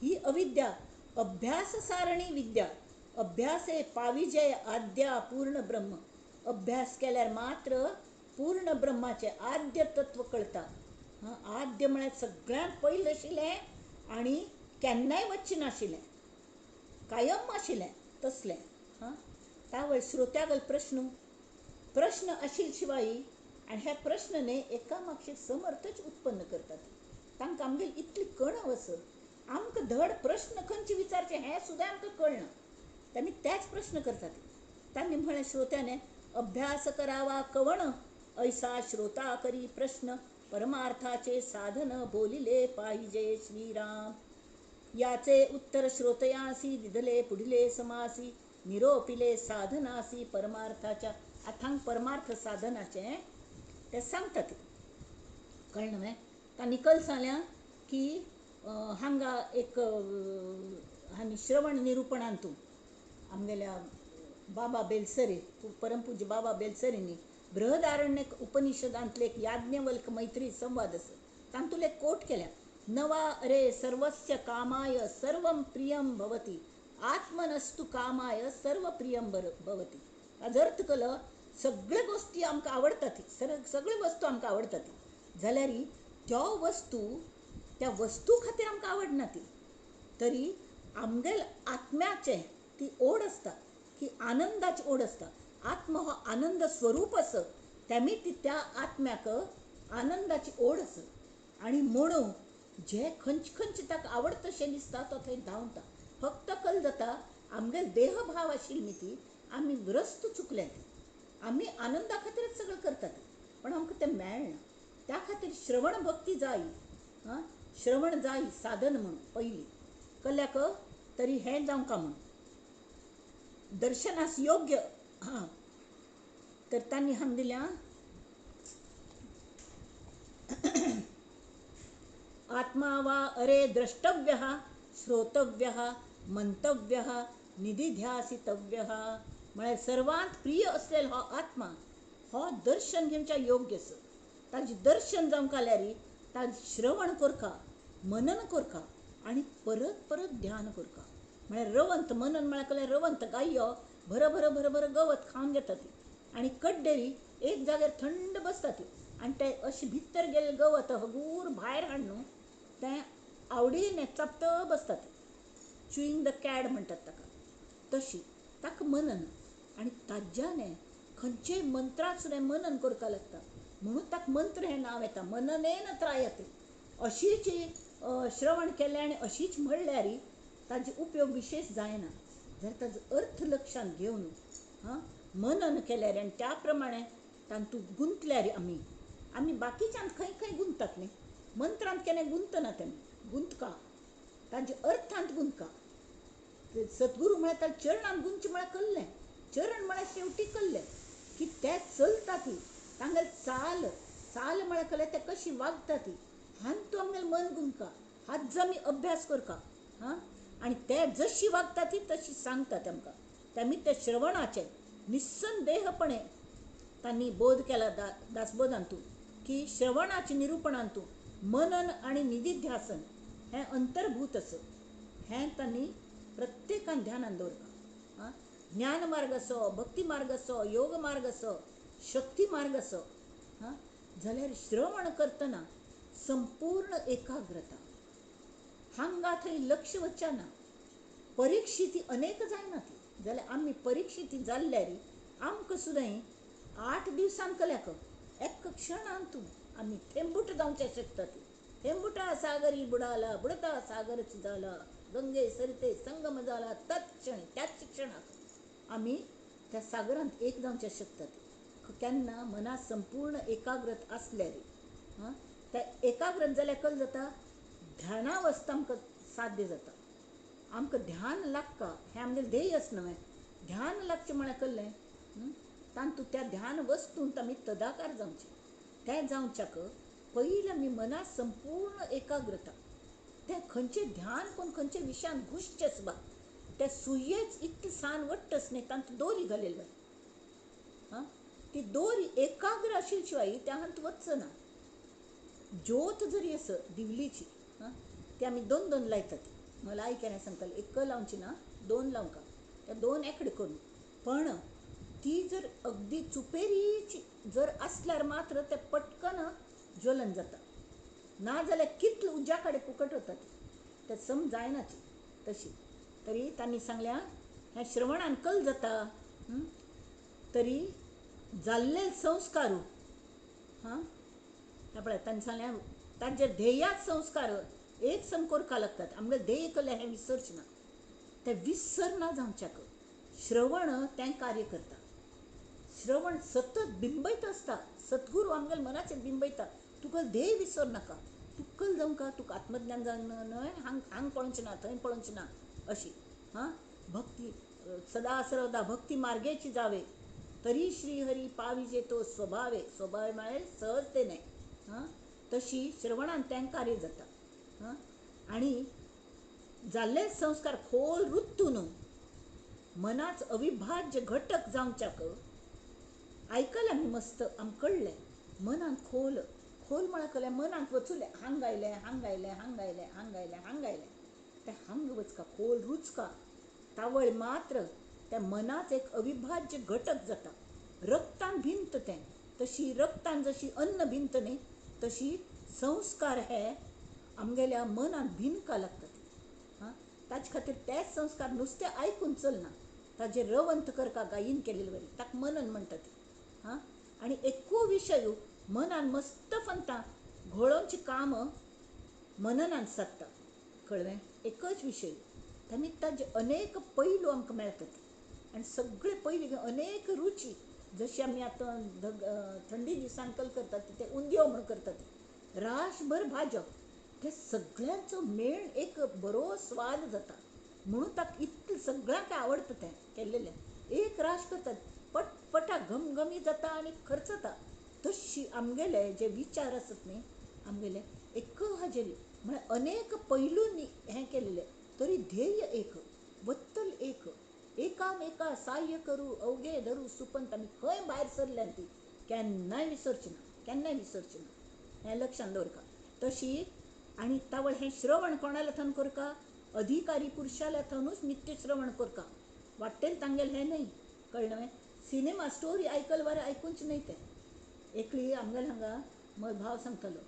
ही अविद्या अभ्यास सारणी विद्या. अभ्यासे पाविजय आद्या पूर्ण ब्रह्म. अभ्यास केल्यार मात्र पूर्ण ब्रह्माचे आद्य तत्व कळटा. आद्य म्हळ्यार सगळ्यांत पयलें आशिल्लें आनी केन्नाय वच्चें नाशिल्लें, कायम आशिल्लें तसलें. हां, त्या वेळी श्रोत्यागल प्रश्न आशिल शिवाय आनी हे प्रश्न न्ही एका मागशे समर्थच उत्पन्न करतात. तांकां आमगेली इतली कळना वसत आमकां धड प्रश्न खंयचे विचारचे हें सुद्दां आमकां कळना. तांणी तेच प्रश्न करतात. तांणी म्हळें श्रोत्याने अभ्यास करावा कवण ऐसा श्रोता करी प्रश्न परमार्थाचे साधन बोलिले पाहिजे श्रीराम. याचे उत्तर श्रोतयासी दिदले पुढिले समासी निरोपिले साधनासी परमार्थाच्या अथांग परमार्थ साधनाचे ते सांगतात. कळना न्हय. ता निकल सांगल्या की हांगा एक हांणी श्रवण निरूपणांतू आमगेल्या बाबा बेलसरे परमपूज्य बाबा बेलसरेंनी बृहदारण्यक उपनिषदांतले एक याज्ञवल्क मैत्री संवाद आसा तांतूले कोट केल्या. नवा रे सर्वस्य कामाय सर्वं प्रियं भवति आत्मनस्तु कामाय सर्व प्रियं भवति. हाजो अर्थ कलो सगळे गोष्टी आमकां आवडटात सगळे वस्तू आमकां आवडटात जाल्यार त्यो वस्तू त्या वस्तू खातीर आमकां आवडना ती तरी आमगेल आत्म्याचे ती ओढ आसता की आनंदाची ओढ आसता. आत्म हो आनंद स्वरूप आसा त्यामी ती त्या आत्म्याक आनंदाची ओढ आसा आनी म्हणून जे खंयचे ताका आवडता तशें दिसता तो थंय धांवता. फक्त कल जाता आमगे देह भाव आशिल्ली न्ही ती आमी रस्त चुकले. आमी आनंदा खातीरच सगळें करतात पण आमकां तें मेळना. त्या खातीर श्रवण भक्ती जाय. हां, श्रवण जाय साधन म्हणून पयलीं कल्ल्याक तरी हें जावंका म्हणून दर्शनास योग्य. हां, तर तांणी हांगा दिल्या आत्मा वा अरे द्रष्टव्यः श्रोतव्यः मंतव्यः निधिध्यासितव्यः. म्हळ्यार सर्वांत प्रिय असलेलो हो आत्मा हो दर्शन घेवच्या योग्य आसा. ताजें दर्शन जावंक जाल्यार ताजें श्रवण करका मनन करका आनी परत परत ध्यान करका. म्हळ्यार रवंत मनन म्हळ्यार रवंत गायो भर भर भर भर गवत खावन घेता ती आनी कड्डेरी एक जाग्यार थंड बसता ती आनी ते अशें भितर गेल्लें गवत हगूर भायर हाडून तें आवडीन चपत बसता ती च्युईंग द कॅड म्हणटात ताका. तशी ताका मनन आनी ताज्यान खंयचेय मंत्राक सुद्दां मनन करपा लागता म्हणून ताका मंत्र हें नांव येता. मननेन त्रायते. अशीच श्रवण केलें आनी अशीच म्हणल्यार ताजे उपयोग विशेष जायना जाल्यार ताजो अर्थ लक्षांत घेवन हां मनन केल्यार आनी त्या प्रमाणे तातूंत गुंतल्यार आमी बाकीच्यांत खंय खंय गुंततात न्ही. मंत्रांत केन्ना गुंतना तेमी गुंतका ताजे अर्थांत गुंतका. सद्गुरू म्हळ्यार ताच्या चरणांत गुंतचें म्हळ्यार कल्लें. चरण म्हळ्यार शेवटी कल्लें की ते चलता ती तांगेल चाल म्हळ्यार कल्लें ते कशी वागता ती हांत तूं आमगेलें मन गुंतका हात जो आमी अभ्यास करता. हां, आनी ते जशी वागता ती तशी सांगता तेमकां. तेमी ते श्रवणाचे निस्संदेहपणे तांणी बोध केला दासबोधांतूं की श्रवणाचे निरूपणांतूं मनन आनी निधिध्यासन हें अंतर्भूत आसा. हें तांणी प्रत्येकान ध्यानान दवरता. हां, ज्ञान मार्ग असो भक्ती मार्ग असो योग मार्ग असो शक्ती मार्ग असो हां जाल्यार श्रवण करतना संपूर्ण एकाग्रता हांगा थंय लक्ष वचना. परिक्षिती अनेक जायना ती जाल्यार आमी परिक्षिती जाल्ल्यार आमकां सुद्दां 8 दिवसान कल्याक एक क्षणांतून आमी थेंबूट जावचे शकता. ती थेंबुटा सागरी बुडाला बुडता सागरच जाला गंगे सरिते संगम जाला तत्क्षणी त्याच क्षणाक आमी त्या सागरांत एक जावचे शकतात. केन्ना मनात संपूर्ण एकाग्रत आसल्यार हां त्या एकाग्रत जाल्यार कल जाता ध्यानावस्था आमकां साध्य जाता. आमकां ध्यान लागता हें आमगेलें ध्येय आसा न्हय. ध्यान लागचें म्हळ्यार कल्लें तातूंत त्या ध्यान वस्तूंत आमी तदाकार जावचें. तें जावच्याक पयलीं आमी मनात संपूर्ण एकाग्रता तें खंयचें ध्यान करून खंयच्या विशयान घुसचें सुद्दां ते सुयेच इतली सान वट्टस न्ही तातूंत दोरी घालिल्ली हां ती दोरी एकाग्र आशिल्ले शिवाय त्या हांत वचना. ज्योत जरी आसत दिवलीची हां ती आमी 2 लायतात. मला आई केन्ना सांगताली एक लावची ना 2 लावंका त्या 2 एकडे करून पण ती जर अगदी चुपेरीची जर आसल्यार मात्र ते पटकन ज्वलन जाता ना जाल्यार कितले उज्या कडेन फुकट वता ते सम जायना ती तशी. तरी त्यांनी सांगल्या ह्या श्रवणान कल जाता तरी जाल्ले संस्कार हां पळय तांणी सांगल्या तांचे ध्येयात संस्कार एक सम करपा लागतात आमगे ध्येय केले हें विसरचना ते विसरना जावच्याक श्रवण तें कार्य करता श्रवण सतत बिंबयत आसता सद्गुरू आमगेल्या मनाचेर बिंबयता तुका ध्येय विसर नाका तुक्कल जावं का तुका आत्मज्ञान जावंक न्हय हांग पळोवचें ना थंय पळोवचें ना अशी हां भक्ती सदा सर्वदा भक्ती मार्गेची जावे तरी श्रीहरी पाविजे तो स्वभावे स्वभावे म्हळ्यार सहजतेने हां तशी श्रवणान तें कार्य जाता हां आनी जाल्ले संस्कार खोल रुत्तून मनाच अविभाज्य घटक जावच्याक आयकलें आमी मस्त आमकां कळ्ळें मनान खोल खोल म्हळ्यार कळ्ळें मनांत वचूलें हांग आयलें हांग आयलें हांग आयलें हांग आयलें हांग आयलें तें हांग वचका खोल रुचका तावळ मात्र त्या मनाच एक अविभाज्य घटक जाता रक्तान भिंत तें तशी रक्तान जशी अन्न भिंत न्ही तशी संस्कार हे आमगेल्या मनान भिनका लागतात हां ताचे खातीर तेच संस्कार नुस्तें आयकून चलना ताजेर रवंत करका गायीन केलेले बरें ताका मनन म्हणटा ती हां आनी एक्को विशय मनान मस्त फंता घोळोवचें काम मननान सादता कळ्ळें एकच विशय तांणी ताजे अनेक पैलू आमकां मेळटात आनी सगळे पयली अनेक रुची जशी आमी आतां थंडी दिसान कल करतात ते उंदयो म्हण करतात राशभर भाज्यो ते सगळ्यांचो मेळ एक बरो स्वाद जाता म्हणून ताका इतलें सगळ्यांक आवडटा तें केल्लेलें एक राश करतात पटपटा घमघमी जाता आनी खर्चता तशी आमगेले जे विचार आसत न्ही आमगेले एक हाजेर म्हळ्यार अनेक पैलूंनी हें केलेलें तरी ध्येय एक वत्तल एक एकामेका साह्य करू अवघे धरू सुपंत आमी खंय भायर सरल्यान ती केन्नाय विसरची ना हें लक्षांत दवरका तशी आनी तावळ हें श्रवण कोणाल्या थंय करका अधिकारी पुरुशाल्या थंयूच नित्य श्रवण करका वाटेल तांगेल हें न्हय कळ्ळें सिनेमा स्टोरी आयकल बरें आयकूंच न्हय तें एकली आमगेल हांगा म्हजो भाव सांगतालो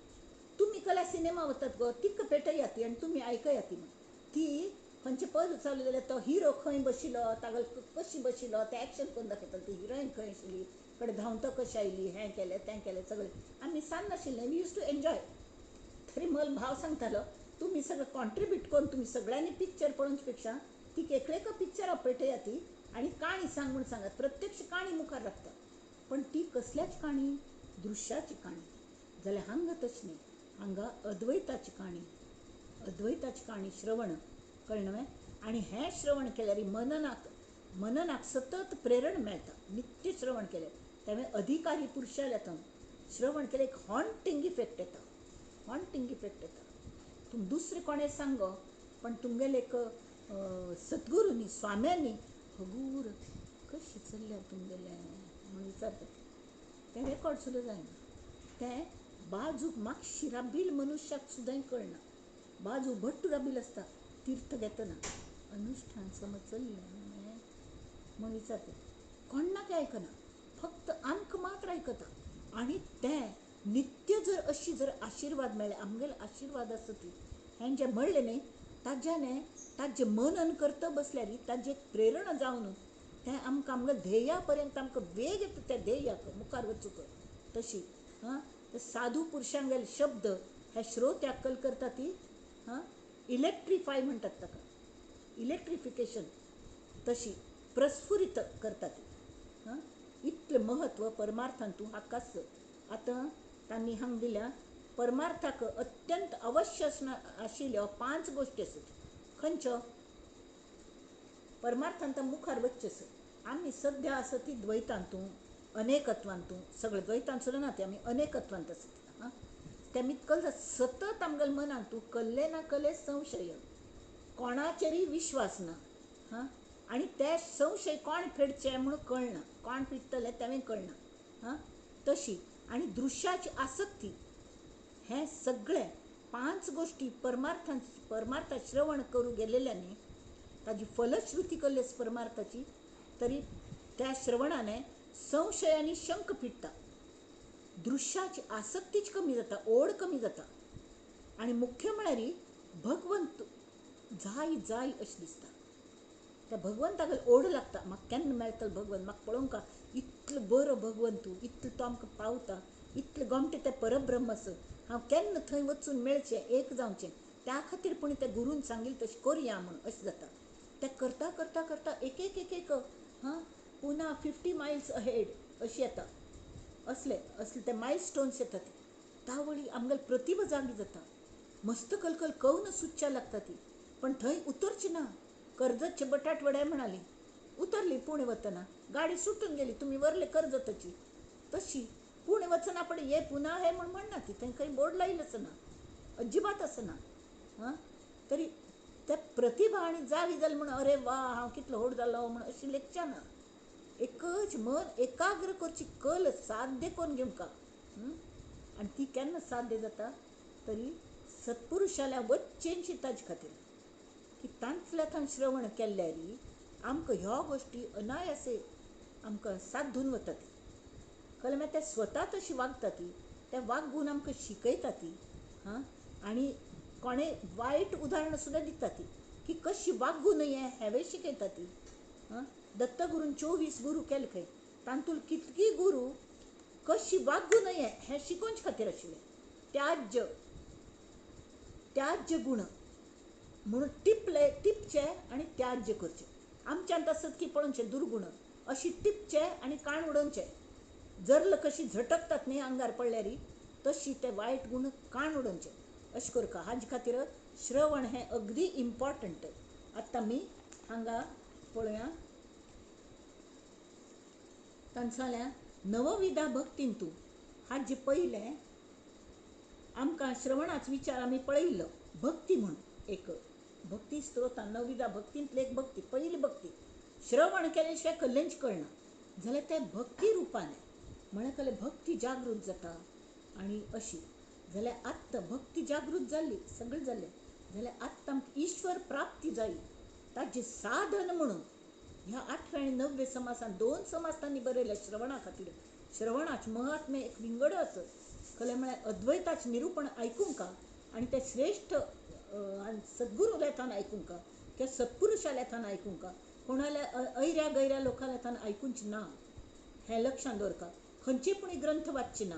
तुमी कल्या सिनेमा वतात गो तिका पेटया ती आनी तुमी आयकया ती म्हण ती खंयचे पद चालू जाल्यार तो हिरो खंय बशिलो तागेल कशी बशिलो तें एक्शन करून दाखयतालो ती हिरोईन खंय आशिल्ली कडेन धांवतो कशी आयली हें केलें तें केलें सगळें आमी सान नाशिल्लें वी यूज टू एन्जॉय तरी म्हजो भाव सांगतालो तुमी सगळें कॉन्ट्रिब्यूट करून तुमी सगळ्यांनी पिक्चर पळोवचे पेक्षा ती केकडेका पिक्चरां पेटया ती आनी काणी सांग म्हूण सांगात प्रत्यक्ष काणी मुखार लागता पण ती कसल्याच काणी दृश्याची काणी जाल्यार हांगा तशें न्ही हांगा अद्वैताची काणी श्रवण कळ्ळें आनी हें श्रवण केल्यार मननाक सतत प्रेरण मेळटा नित्य श्रवण केलें त्यामुळे अधिकारी पुरुशाल्या थंय श्रवण केलें एक हॉन्टिंग इफेक्ट येता तुम दुसरें कोणें सांगो पण तुमगेले एक सद्गुरूनी स्वाम्यांनी हगूर कशी चल्ल्या तुमगेलें म्हणून विचारता तें रेकॉर्ड सुद्दां जायना तें बाजूक मातशी राबील मनशाक सुद्दां कळना बाजू भट्ट राबील आसता तीर्थ घेतना अनुष्ठान समज चल्लें म्हूण विचारता कोणाक आयकना फक्त आमकां मात्र आयकता आनी तें नित्य जर अशी जर आशिर्वाद मेळ्ळे आमगेले आशिर्वाद आसा ती हें जें म्हणलें न्ही ताजें मनन करता बसल्यार ताजें एक प्रेरणा जावन तें आमकां आमगे ध्येया पर्यंत आमकां वेग येता त्या ध्येयाक मुखार वचूक तशी हां ते साधू पुरुशांगेले शब्द हे श्रोत्याक कल करता ती हां इलेक्ट्रिफाय म्हणटात ताका इलेक्ट्रिफिकेशन तशी प्रस्फुरीत करता ती हां इतलें महत्व परमार्थान तूं हाकास आतां तांणी हांगा दिल्या परमार्थाक अत्यंत अवश्य आशिल्ल्यो 5 गोश्टी आसात खंयच्यो परमार्थांत मुखार वच्चेस आमी सद्या आसा ती द्वैतांतू अनेकत्वांतू सगळें द्वैतांत सुद्दां ना ती आमी अनेकत्वांत आसा हां तें कल सतत आमगेल्या मनांत तूं कल्ले ना कले संशय कोणाचेरय विश्वास ना हां आनी ते संशय कोण फेडचे म्हणून कळना कोण फिटतले तें कळना हां तशी आनी दृश्याची आसक्ती हें सगळें 5 गोश्टी परमार्थ श्रवण करूं गेलेल्यानी ताजी फलश्रुती कल्ली परमार्थाची तरी त्या श्रवणाने संशय आनी शंक फिटता दृश्याची आसक्तीच कमी जाता ओढ कमी जाता आनी मुख्य म्हळ्यार भगवंत जाय अशें दिसता त्या भगवंताक ओढ लागता म्हाका केन्ना मेळटलो भगवंत, म्हाका पळोवंक इतलो बरो भगवंत तूं, इतलो तो आमकां पावता, इतले गोमटे ते परब्रह्म आसा, हांव केन्ना थंय वचून मेळचें, एक जावचें, त्या खातीर पूण त्या गुरून सांगिल्लें तशें करया म्हूण अशें जाता. तें करता करता करता एक एक एक एक पुन्हा 50 miles अहेड अशी येता, असले असले ते मायलस्टोन्स येता ती. तावळी आमगेली प्रतिभा जागी जाता, मस्त कलकल कवन सुच्च्या लागता ती. पण थंय उतरची ना. कर्जतचे बटाट वडे म्हणाली, उतरली पुणे वतना, गाडी सुटून गेली, तुम्ही वरले कर्जतची तशी पुणे वचना पण ये पुन्हा हे म्हणना ती, थंय खंय बोर्ड लायिल्लो ना, अजिबात असना. तरी त्या प्रतिभा आनी जागी जाली म्हण अरे वा हांव कितलो व्हड जालो म्हण अशी लेखच्या ना. एकच मन एकाग्र करची कल साध्य करून घेवंका. आनी ती केन्ना साध्य जाता तरी सत्पुरुशाल्या वच्चेंची ताजे खातीर की तांतल्या थंय श्रवण केल्ल्यार आमकां ह्यो गोश्टी अनायासे आमकां साधून वता ती. कळ्ळें मागीर ते स्वता तशी वागता ती, ते वागून आमकां शिकयता ती. आनी कोणें वायट उदाहरण सुद्दां दिता ती की कशी वागूं नये हेंवूय शिकयता ती. दत्तगुरून 24 गुरू केले खंय, तातूंत कितकी गुरू कशी वागूं नये हें शिकोवचे खातीर आशिल्ले. त्याज्य त्याज्य गुण म्हणून टिपचे आनी त्याज्य करचे. आमच्यांत आसत की पळोवचे दुर्गुण अशी टिपचे आनी काण उडोवचे. जरल कशी झटकतात न्ही आंगार पडल्यार तशी ते वायट गुण काण उडोवचे अशें करता. हाजे खातीर श्रवण हें अगदी इम्पॉर्टंट. आतां आमी हांगा पळोवया तांचाल्या नवविधा भक्तींतू हाजे पयलें आमकां श्रवणाचो विचार आमी पळयल्लो. भक्ती म्हूण एक भक्ती स्त्रोतां नवविधा भक्तींतली एक भक्ती, पयली भक्ती. श्रवण केले शिवाय कसलेंच कळना जाल्यार ते भक्ती रुपान म्हळ्यार कळ्ळें भक्ती जागृत जाता. आनी अशी जाल्यार आत्तां भक्ती जागृत जाल्ली सगळें जालें जाल्यार आत्तां आमकां ईश्वर प्राप्ती जायी ताजें साधन म्हणून ह्या 8वें आनी 9वें समासान 2 समास तांणी बरयल्या श्रवणा खातीर. श्रवणाचें महात्म्य एक विंगड आसत खरें म्हळ्यार अद्वैताचें निरूपण आयकूंका आनी ते श्रेश्ठ सद्गुरू लेथान आयकूंका किंवा सत्पुरुशा लेथान आयकूंका, कोणाल्या ऐऱ्या गैऱ्या लोकां लेथान आयकूंचे ना हें लक्षांत दवरका. खंयचे पूण ग्रंथ वाचचे ना,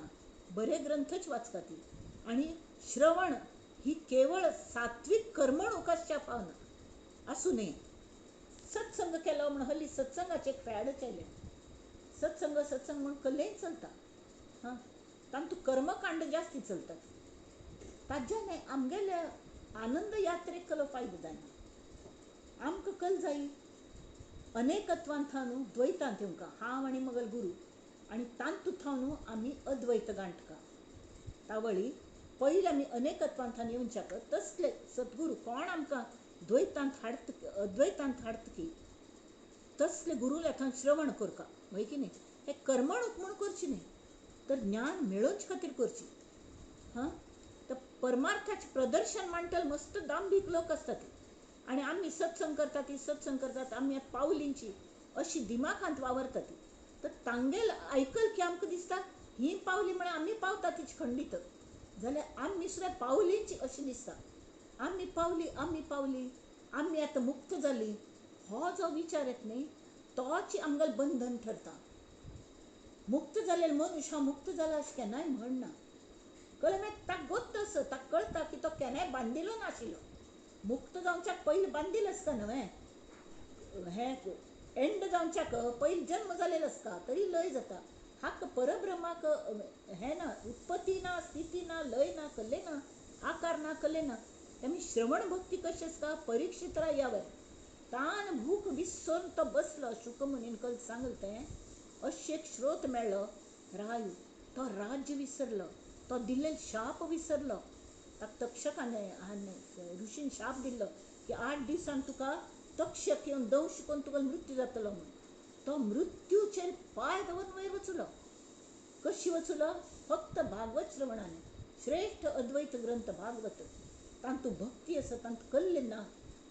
बरे ग्रंथच वाचता ती. आनी श्रवण ही केवळ सात्वीक कर्मणूक आसच्या पावना आसूं न्ही. सत्संग केलो म्हण हल्ली सत्संगाचें एक फॅडच आयलें. सत्संग सत्संग म्हण कसलेंय चलता, तातूंत कर्मकांड जास्ती चलतात. ताज्यान आमगेल्या आनंद यात्रेक कसलो फायदो जायना. आमकां कल जायी अनेकत्वान थावन द्वैतांत येवंका, हांव आनी म्हगेलो गुरू, आनी तातूंत थावन आमी अद्वैत गांठका. तावळी पयलीं आमी अनेकत्वान थावन येवच्याक तसले सद्गुरू कोण आमकां द्वैतांत अद्वैतांत हाडटकी तसले गुरू लेथान श्रवण करता वय की न्ही. हें कर्मणूक म्हूण करची न्ही तर ज्ञान मेळोवचे खातीर करची. तर परमार्थाचें प्रदर्शन मांडटले मस्त दांभीक लोक आसतात आनी आमी सत्संग करतात आमी आतां पावलींची अशी दिमाखांत वावरता ती. तर तांगेल आयकल की आमकां दिसता ही पावली म्हळ्यार आमी पावता तिची खंडीत जाल्यार आमी सुद्दां पावलींची अशी दिसता. आमी पावली आमी आतां मुक्त जाली हो जो विचार येता न्ही तोच आमगेलें बंधन ठरता. मुक्त जालेलो मनुश्य हांव मुक्त जाला अशें केन्नाय म्हणना. कळ्ळें मागीर ताका गोत्त आसा, ताका कळटा की तो केन्नाय बांदिलो नाशिल्लो. मुक्त जावच्याक पयलीं बांदिल्लो आसता न्हय, हें एंड जावच्याक पयलीं जन्म जालेलो आसता तरी लय जाता. हाक परब्रह्माक हें ना, उत्पत्ती ना, स्थिती ना, लय ना, कसलें ना, आकार ना, कसलें ना. आमी श्रवण भक्ती कशी आसता, परीक्षित रायावर तान भूक विसरून तो बसलो. शुकमुनीन कल सांगलें तें अशें एक श्रोत मेळ्ळो रायू. तो राज्य विसरलो, तो दिल्लेलो शाप विसरलो. ताका तक्षकान ऋषीन शाप दिल्लो की 8 दिसान तुका तक्षक येवन दंश करून तुका मृत्यू जातलो म्हणून. तो मृत्यूचेर पांय दवरून वयर वचूलो. कशी वचूलो? फक्त भागवत श्रवणाने. श्रेष्ठ अद्वैत ग्रंथ भागवत तातूंत भक्ती आसा, तातूंत कसलें ना.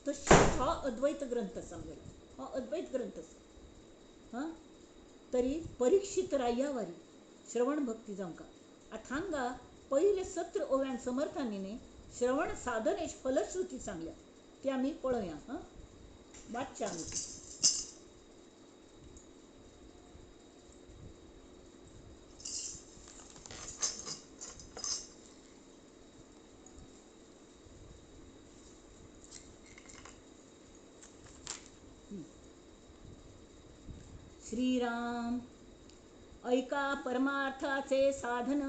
तशीच हो अद्वैत ग्रंथ समजलो, हो अद्वैत ग्रंथ आसा. तरी परीक्षित रायावारी श्रवण भक्ती जावंका. आतां हांगा पयले 17 ओव्यान समर्थांनी न्ही श्रवण साधनेची फलश्रुती सांगल्या ती आमी पळोवया. वाचच्या आमी श्रीराम. ऐका परमार्थाचे साधन,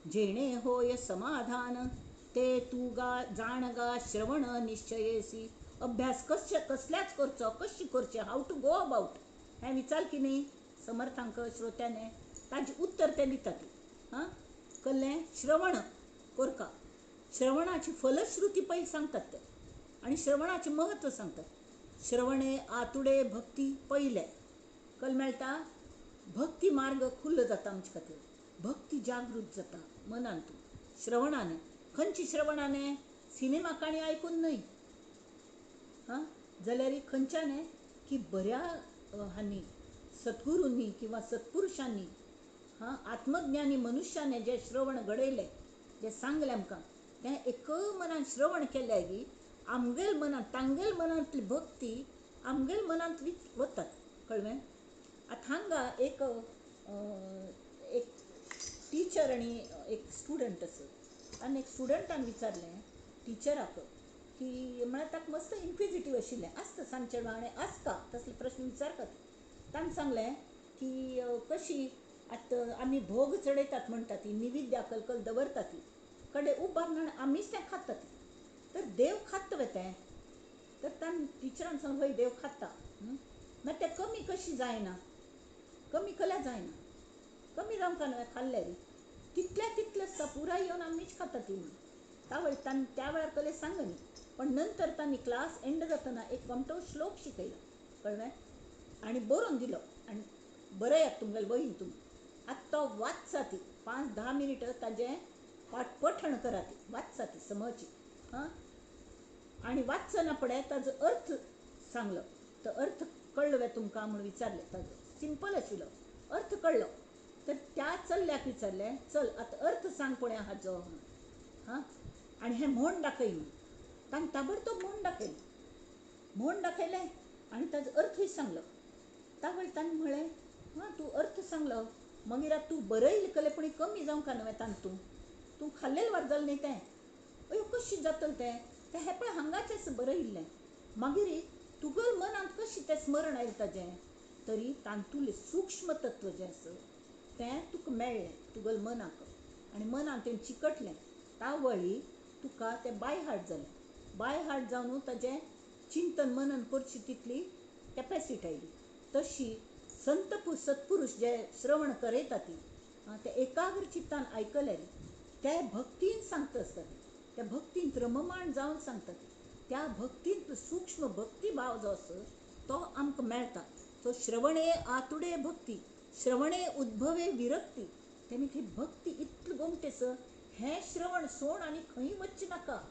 जेणे होय समाधान. ते तू जाण गा श्रवण निश्चयेसी. अभ्यास कसल्याच करचो, कशी करचे, हाऊ टू गो अबाउट हें विचार की न्ही समर्थांक श्रोत्याने. ताजी उत्तर ते दितात. हां, कळ्ळें? श्रवण करका. श्रवणाची फलश्रुती पहिले सांगतात ते, आणि श्रवणाचे महत्त्व सांगतात. श्रवणे आतुडे भक्ती पहिले कल मेळटा. भक्ती मार्ग खुल्ल जाता आमचे खातीर. भक्ती जागृत जाता मनांतून श्रवणाने. खंयची श्रवणाने? सिनेमा काणी आयकून न्हय, हां, जाल्यार खंयच्याने की बऱ्या हांनी सद्गुरूंनी किंवा सत्पुरुशांनी, हां, आत्मज्ञानी मनुष्याने जे श्रवण घडयलें, जे सांगलें आमकां, तें एक मनान श्रवण केलें की आमगेल मनांत, तांगेल मनांतली भक्ती आमगेल मनांत वतात. कळ्ळें? आतां हांगा एक टीचर आणि एक स्टुडंट आसत. आनी एक स्टुडंटान विचारलें टिचराक की म्हळ्यार ताका मस्त इन्क्विजिटीव आशिल्लें. आसता सांजचे वेळार आसता तसले प्रश्न विचारतात. ताणें सांगलें की कशी आतां आमी भोग चडयतात म्हणटा ती निविद्या कलकल दवरता ती कडे उबारना आमीच तें खाता ती. तर देव खात तें. तर ताणें टिचरान सांगलें हय देव खाता. मागीर तें कमी कशी जायना, कमी कल्या जायना, कमी जावंक न्हय खाल्ल्यार तितल्या तितलें पुराय येवन आमीच खाता ती म्हणून. त्या वेळार कले सांगनी, पण नंतर तांणी क्लास एंड जातना एक कोमटो श्लोक शिकयलो. कळ्ळें? आणि बरोवन दिलो. आणि बरयात तुमगेले वहीन तुमी. आतां तो वाचचा ती 5-10 मिनिट ताजें पठण करा ती, वाचचा ती समची. हां, आणि वाचना पडे ताजो अर्थ सांगलो. तो अर्थ कळ्ळो काय तुमकां म्हणून विचारलें. ताजो सिंपल आशिल्लो, अर्थ कळ्ळो. तर त्या चल्ल्याक विचारलें चल आतां अर्थ सांग पळोवया हाजो. हां, आणि हें म्हण दाखय म्हणून. ताणें ताबडतोब म्हण दाखयलें आणि ताजो अर्थय सांगलो. तावळ ताणें म्हळें हां तूं अर्थ सांगलो, मागीर आतां तूं बरयलें कले पूण कमी जावंक न्हय तांतूं. तूं खाल्लेलें वार जालें न्ही तें. अयो कशें जातलें तें? तें हें पळय हांगाचें बरयल्लें. मागीर तुगेल मनांत कशें तें स्मरण आयलें ताजें. तरी तांतूंतलें सूक्ष्म तत्व जें आसा तें तुका मेळ्ळें तुगेल मनाक, आनी मनान तें चिकटलें. तावळी तुका तें बाय हार्ट जालें. बाय हार्ट जावन ताजें चिंतन मनन करची तितली कॅपॅसिटी आयली. तशी सत्पुरुश जे श्रवण करयता ती ते एकाग्र चित्तान आयकल्यार ते भक्तीन सांगता आसतात. त्या भक्तींत रममाण जावन सांगतात. त्या भक्तींत सूक्ष्म भक्ती भाव जो आसा तो आमकां मेळटा. तो श्रवणे आतुडे भक्ती, श्रवणे उद्भवे विरक्ती. तेमी ती भक्ती इतली गोमटी आसा. हें श्रवण सोड आनी खंय वच्चे नाका.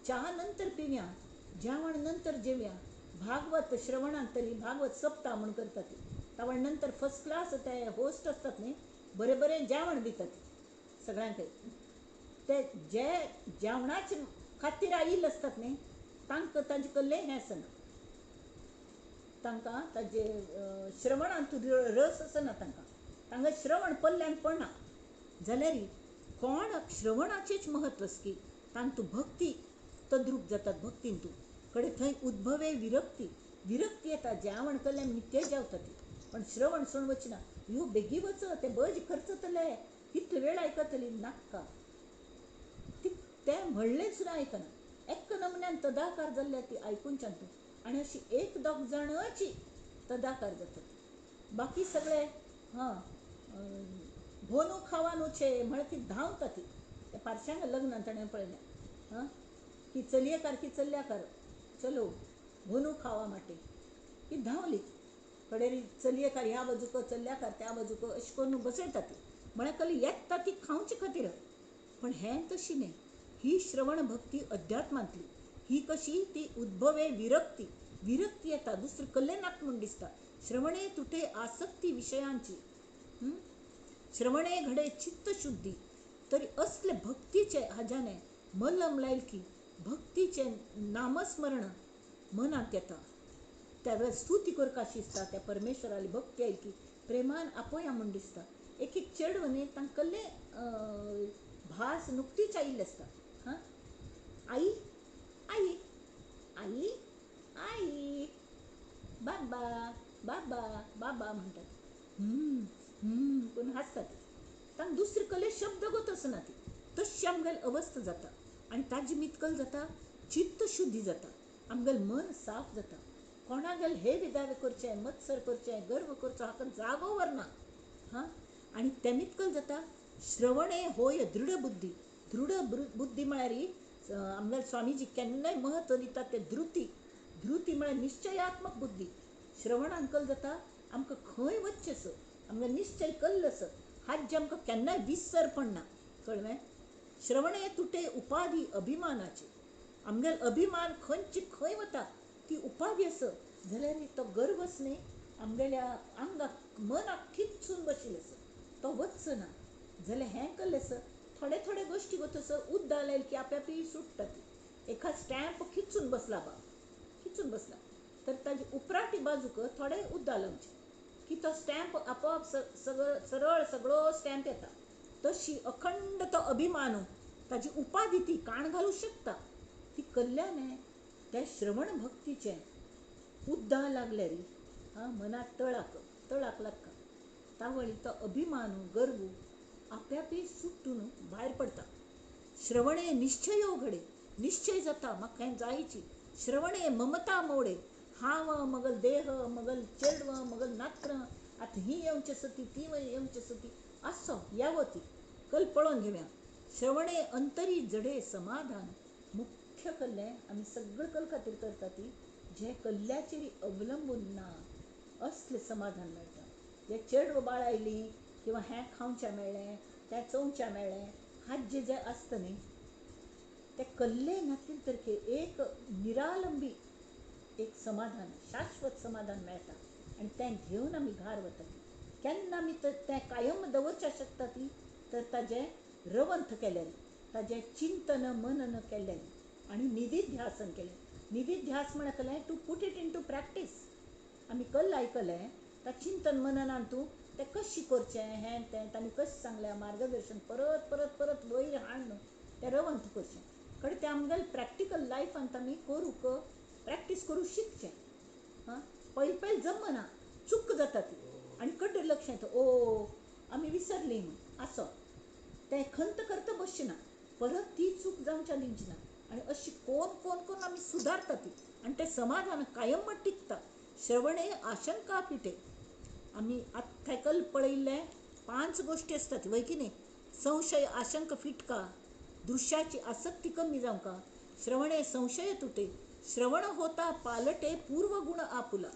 च्या नंतर पिवया, जेवण नंतर जेवया. भागवत श्रवणांत तरी भागवत सप्ताह म्हणून करतात ती. तावळ नंतर फर्स्ट क्लास ते होस्ट असतात न्ही, बरें बरें जेवण दितात सगळ्यांक. ते जे जेवणाचे खातीर आयिल्ले आसतात न्ही तांकां ताजे कडलें हें आसना. तांकां ताजे श्रवणांत रस आसना. तांकां श्रवण पडल्यान पडना. जाल्यार कोणाक श्रवणाचेच म्हत्व आसा की तांतूं भक्ती तद्रूप जातात. भक्तींतूं कडे थंय उद्भवे विरक्ती येता. जेवण केल्ल्यान नित्य जेवता ती, पण श्रवण सोडून वचना. ह्यो बेगी वच, ते बज खर्चतले, कितले वेळ आयकतली नाका. तें म्हणलें सुद्दां आयकना. एक्क नमन्यान तदाकार जाल्ल्या ती आयकूनच्यान तूं. आनी अशी 1-2 जाणांची तदाकार जातात. बाकी सगळे हां भोनू खावानू छे म्हळ्यार ती धांवता ती. त्या पारश्यांक लग्नान ताणें पळयलें हां की चलयाकार चलो भोनू खावा माटे की धांवली. कडेन चलयेकार ह्या बाजूक, चल्याकार त्या बाजूक अशें करून बसयता ती. म्हळ्यार कली येता ती खावचे खातीर. पण हें तशी न्ही. ही श्रवण भक्ती अध्यात्मांतली. ही कशी ती उद्भवे विरक्ती येता. दुसरें कल्लें नाका म्हूण दिसता. श्रवणे तुटे आसक्ती विशयांची, श्रवणे घडे चित्त शुद्धी. तरी असले भक्तीचे हाज्याने मल्लम लायल की भक्तीचे नामस्मरण मनांत येता. त्या वेळार स्तुती करपाची दिसता. त्या परमेश्वराली भक्ती आयली की प्रेमान आपया म्हूण दिसता. एक चेडूं न्ही तांकां कसलें भास नुकतीच आयिल्ली आसता. हां, आई आई आई आई बाबा बाबा बाबा म्हणटात करून हांसतात. तांकां दुसरे कले शब्द गोतच ना ती तशी आमगेल अवस्था जाता आनी ताजी मितकल जाता, चित्त शुद्धी जाता, आमगेल मन साफ जाता. कोणागेल हे विदावे करचें, मत्सर करचें, गर्व करचो हाका जागो व्हरना. हां आनी ते मितकल जाता श्रवणे होय दृढ बुद्धी. दृढ बुद्धी म्हळ्यार आमगेल स्वामीजी केन्नाय महत्व दिता ते धृती. धृती म्हळ्यार निश्चयात्मक बुद्धी. श्रवणान कल जाता आमकां खंय वच्चें आमकां निश्चय कल्लस हाजे आमकां केन्नाय विसर पडना. कळ्ळें? श्रवणे तुटे उपाधी अभिमानाचे. आमगेल अभिमान खंयची खंय वता ती उपाधी आसत जाल्यार तो गर्वच न्ही आमगेल्या आंगाक मनाक खिच्चून बशिल्लो तो वच्च ना जाल्यार हें कल्लें थोडे थोडे गोश्टी वतस उद्दा लायली की आपी सुट्टा ती. एखाद स्टॅम्प खिच्चून बसला खिच्चून बसला तर ताजी उपराटी बाजूक थोडे उद्दा लावचे की तो स्टॅम्प आपोआप सरळ सगळो स्टॅम्प येता. तशी अखंड तो अभिमान ताजी उपाधी ती काण घालू शकता ती कल्याण त्या श्रवण भक्तीचे उद्दा लागल्यार मनात तळाक लागता तावळी तो अभिमान गर्व आप्यापी सुट्टून भायर पडता. श्रवणे निश्चयो घडे. निश्चय जाता म्हाका हें जायची. श्रवणे ममता मोडे. हांव मगल देह मगल चेडव मगल नात्र आतां ही येवचे सती ती येवचे सती आसो यावती कल पळोवन घेवया. श्रवणे अंतरी जडे समाधान. मुख्य कल्लें आमी सगळं कल खातीर करता ती जे कल्ल्याचेर अवलंबून ना असलें समाधान मेळटा. जे चेडव बाळ आयली किंवा हें खावचें मेळ्ळें तें चोवचें मेळ्ळें हाजे जे आसता न्ही ते कल्ले घातले तर एक निरालंबी एक समाधान शाश्वत समाधान मेळटा आनी तें घेवन आमी घार वता. केन्ना आमी तें कायम दवरचें शकता ती तर ताजें रवंथ केलें, ताजें चिंतन मनन केलें आनी निधिध्यासन केलें. निधिध्यास म्हळ्यार कलें to put it into practice. आमी कल्ल आयकलें त्या चिंतन मननान तूं तें कशें करचें हें तें तांणी कशें सांगलें मार्गदर्शन परत परत परत वयर हाडून तें रवंथ करचें. कडेन तें आमगेल प्रॅक्टिकल लायफांत आमी करूंक प्रॅक्टीस करूंक शिकचें. पयलीं जमना चूक जाता ती आनी कडेन लक्ष येता आमी विसरलीं म्हूण आसो तें खंत करता बसचें ना परत ती चूक जावच्या दिवची ना आनी अशी कोण आमी सुदारता ती आनी तें समाधान कायम टिकता. श्रवणे आशंका पिटे. आमी आत्थेकल पळयल्ले 5 गोश्टी आसतात वय की न्ही. संशय आशंका फिटका. दृश्याची आसक्ती कमी जावंका. श्रवणे संशय तुटे. श्रवण होता पालटे पूर्वगुण आपुला.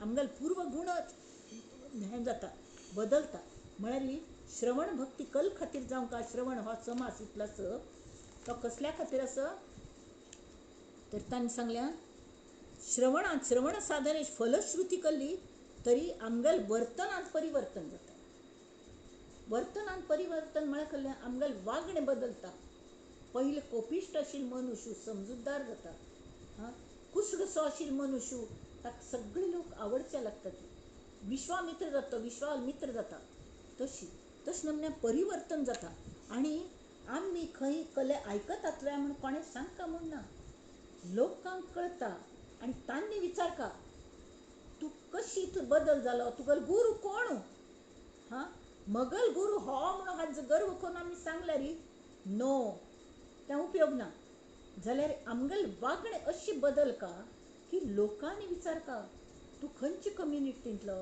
आमगेल पूर्वगुण हें जाता बदलता म्हळ्यार श्रवण भक्ती कल खातीर जावंका. श्रवण हो समास इतलो तो कसल्या खातीर आसा तर तांणी सांगल्या श्रवण साधनेची फलश्रुती कल्ली तरी आमगेल वर्तनांत परिवर्तन जाता. वर्तनांत परिवर्तन म्हळ्यार कल्लें आमगेल वागणें बदलता. पयलीं कोपिश्ट आशिल्लो मनुश्य समजूतदार जाता. कुसडसो आशिल्लो मनुश्य ताका सगळे लोक आवडचे लागतात. विश्वामित्र जाता विश्वाल मित्र जाता तशें नमूने परिवर्तन जाता. आनी आमी खंय कले आयकत आसल्या म्हूण कोणें सांगता म्हूण ना लोकांक कळटा आनी तांणी विचारका तूं कशी तूं बदल जालो तुगेलो गुरू कोण. मगल गुरू हो म्हणून हाजो गर्व करून आमी सांगल्यार नो तें उपयोग ना. जाल्यार आमगेल वागणें अशी बदलका की लोकांनी विचारका तूं खंयच्या कम्युनिटींतलो.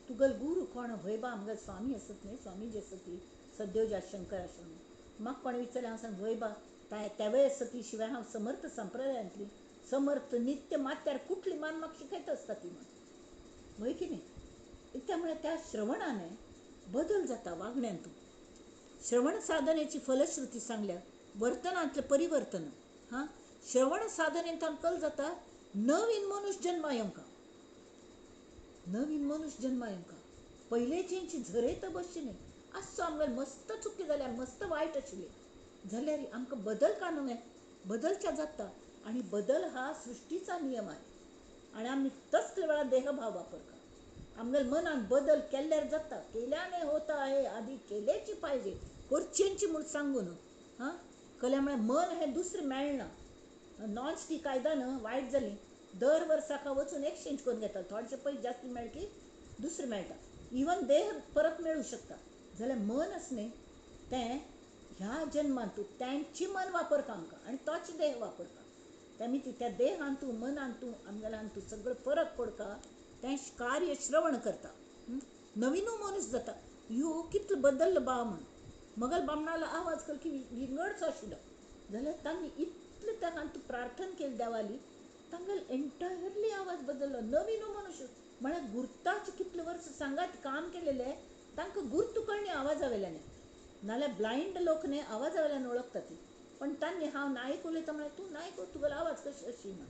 तुगेलो गुरू कोण हय बा आमगेलो स्वामी आसत न्ही स्वामीजी आसत सद्योजा शंकर आश्रम. म्हाका कोणें विचारलें हांव सांग हय बा तेवय आसत शिवाय हांव समर्थ संप्रदायांतली समर्थ नित्य मात्यार कुठली मान म्हाका शिकयता आसता ती म्हण वय की न्ही. त्यामुळे त्या श्रवणाने बदल जाता वागण्यांतून. श्रवण साधनेची फलश्रुती सांगल्या वर्तनांतलें परिवर्तन. श्रवण साधनेंतल्यान कल जाता नवीन मनुश्य जन्मा येवंका. नवीन मनुश्य जन्मा येवंका पयलेचींची झरयता बसची न्ही. आसो आमगेले मस्त चुकी जाल्यार मस्त वायट आशिल्ली जाल्यार आमकां बदल का नवें बदलचें जाता आनी बदल हा सृष्टीचा नियम आहे आनी आमी तसले वेळार देहभाव वापरता. आमगेल्या मनान बदल केल्यार जाता केल्याने होता आहे आधी केलेची पाहिजे करचेंची म्हूण सांगून कल्या म्हळ्यार मन हें दुसरें मेळना. नॉन स्टिक आयदन वायट जालीं दर वर्साका वचून एक्सचेंज करून घेता, थोडेशे पयशे जास्त मेळले की दुसरें मेळटा. इवन देह परत मेळूं शकता. जाल्यार मन आसा न्ही तें ह्या जन्मांत तेंची मन वापरता आमकां आनी तोच देह वापरता. तेमी त्या देहान तूं मनान तूं आमगेल्यान तूं सगळो फरक पडका तें कार्य श्रवण करता. नवीनू मनीस जाता. ह्यो कितलो बदल्लो बा म्हण मगल बामणालो आवाज केलो की विंगडचो आशिल्लो जाल्यार तांणी इतले तेन्ना तूं प्रार्थना केली देवाली तांगेलो एंटायरली आवाज बदल्लो. नवीनू मनुश्य म्हळ्यार गुर्ताचे कितले वर्स सांगात काम केलेले तांकां गुर्त कळणी आवाजा वयल्यान. नाल्यार ब्लायंड लोक न्ही आवाजा वयल्यान वळखता ती. पण तांणी हांव नायक उलयता म्हळ्यार तूं नायक तुगेलो आवाज कशी अशी म्हण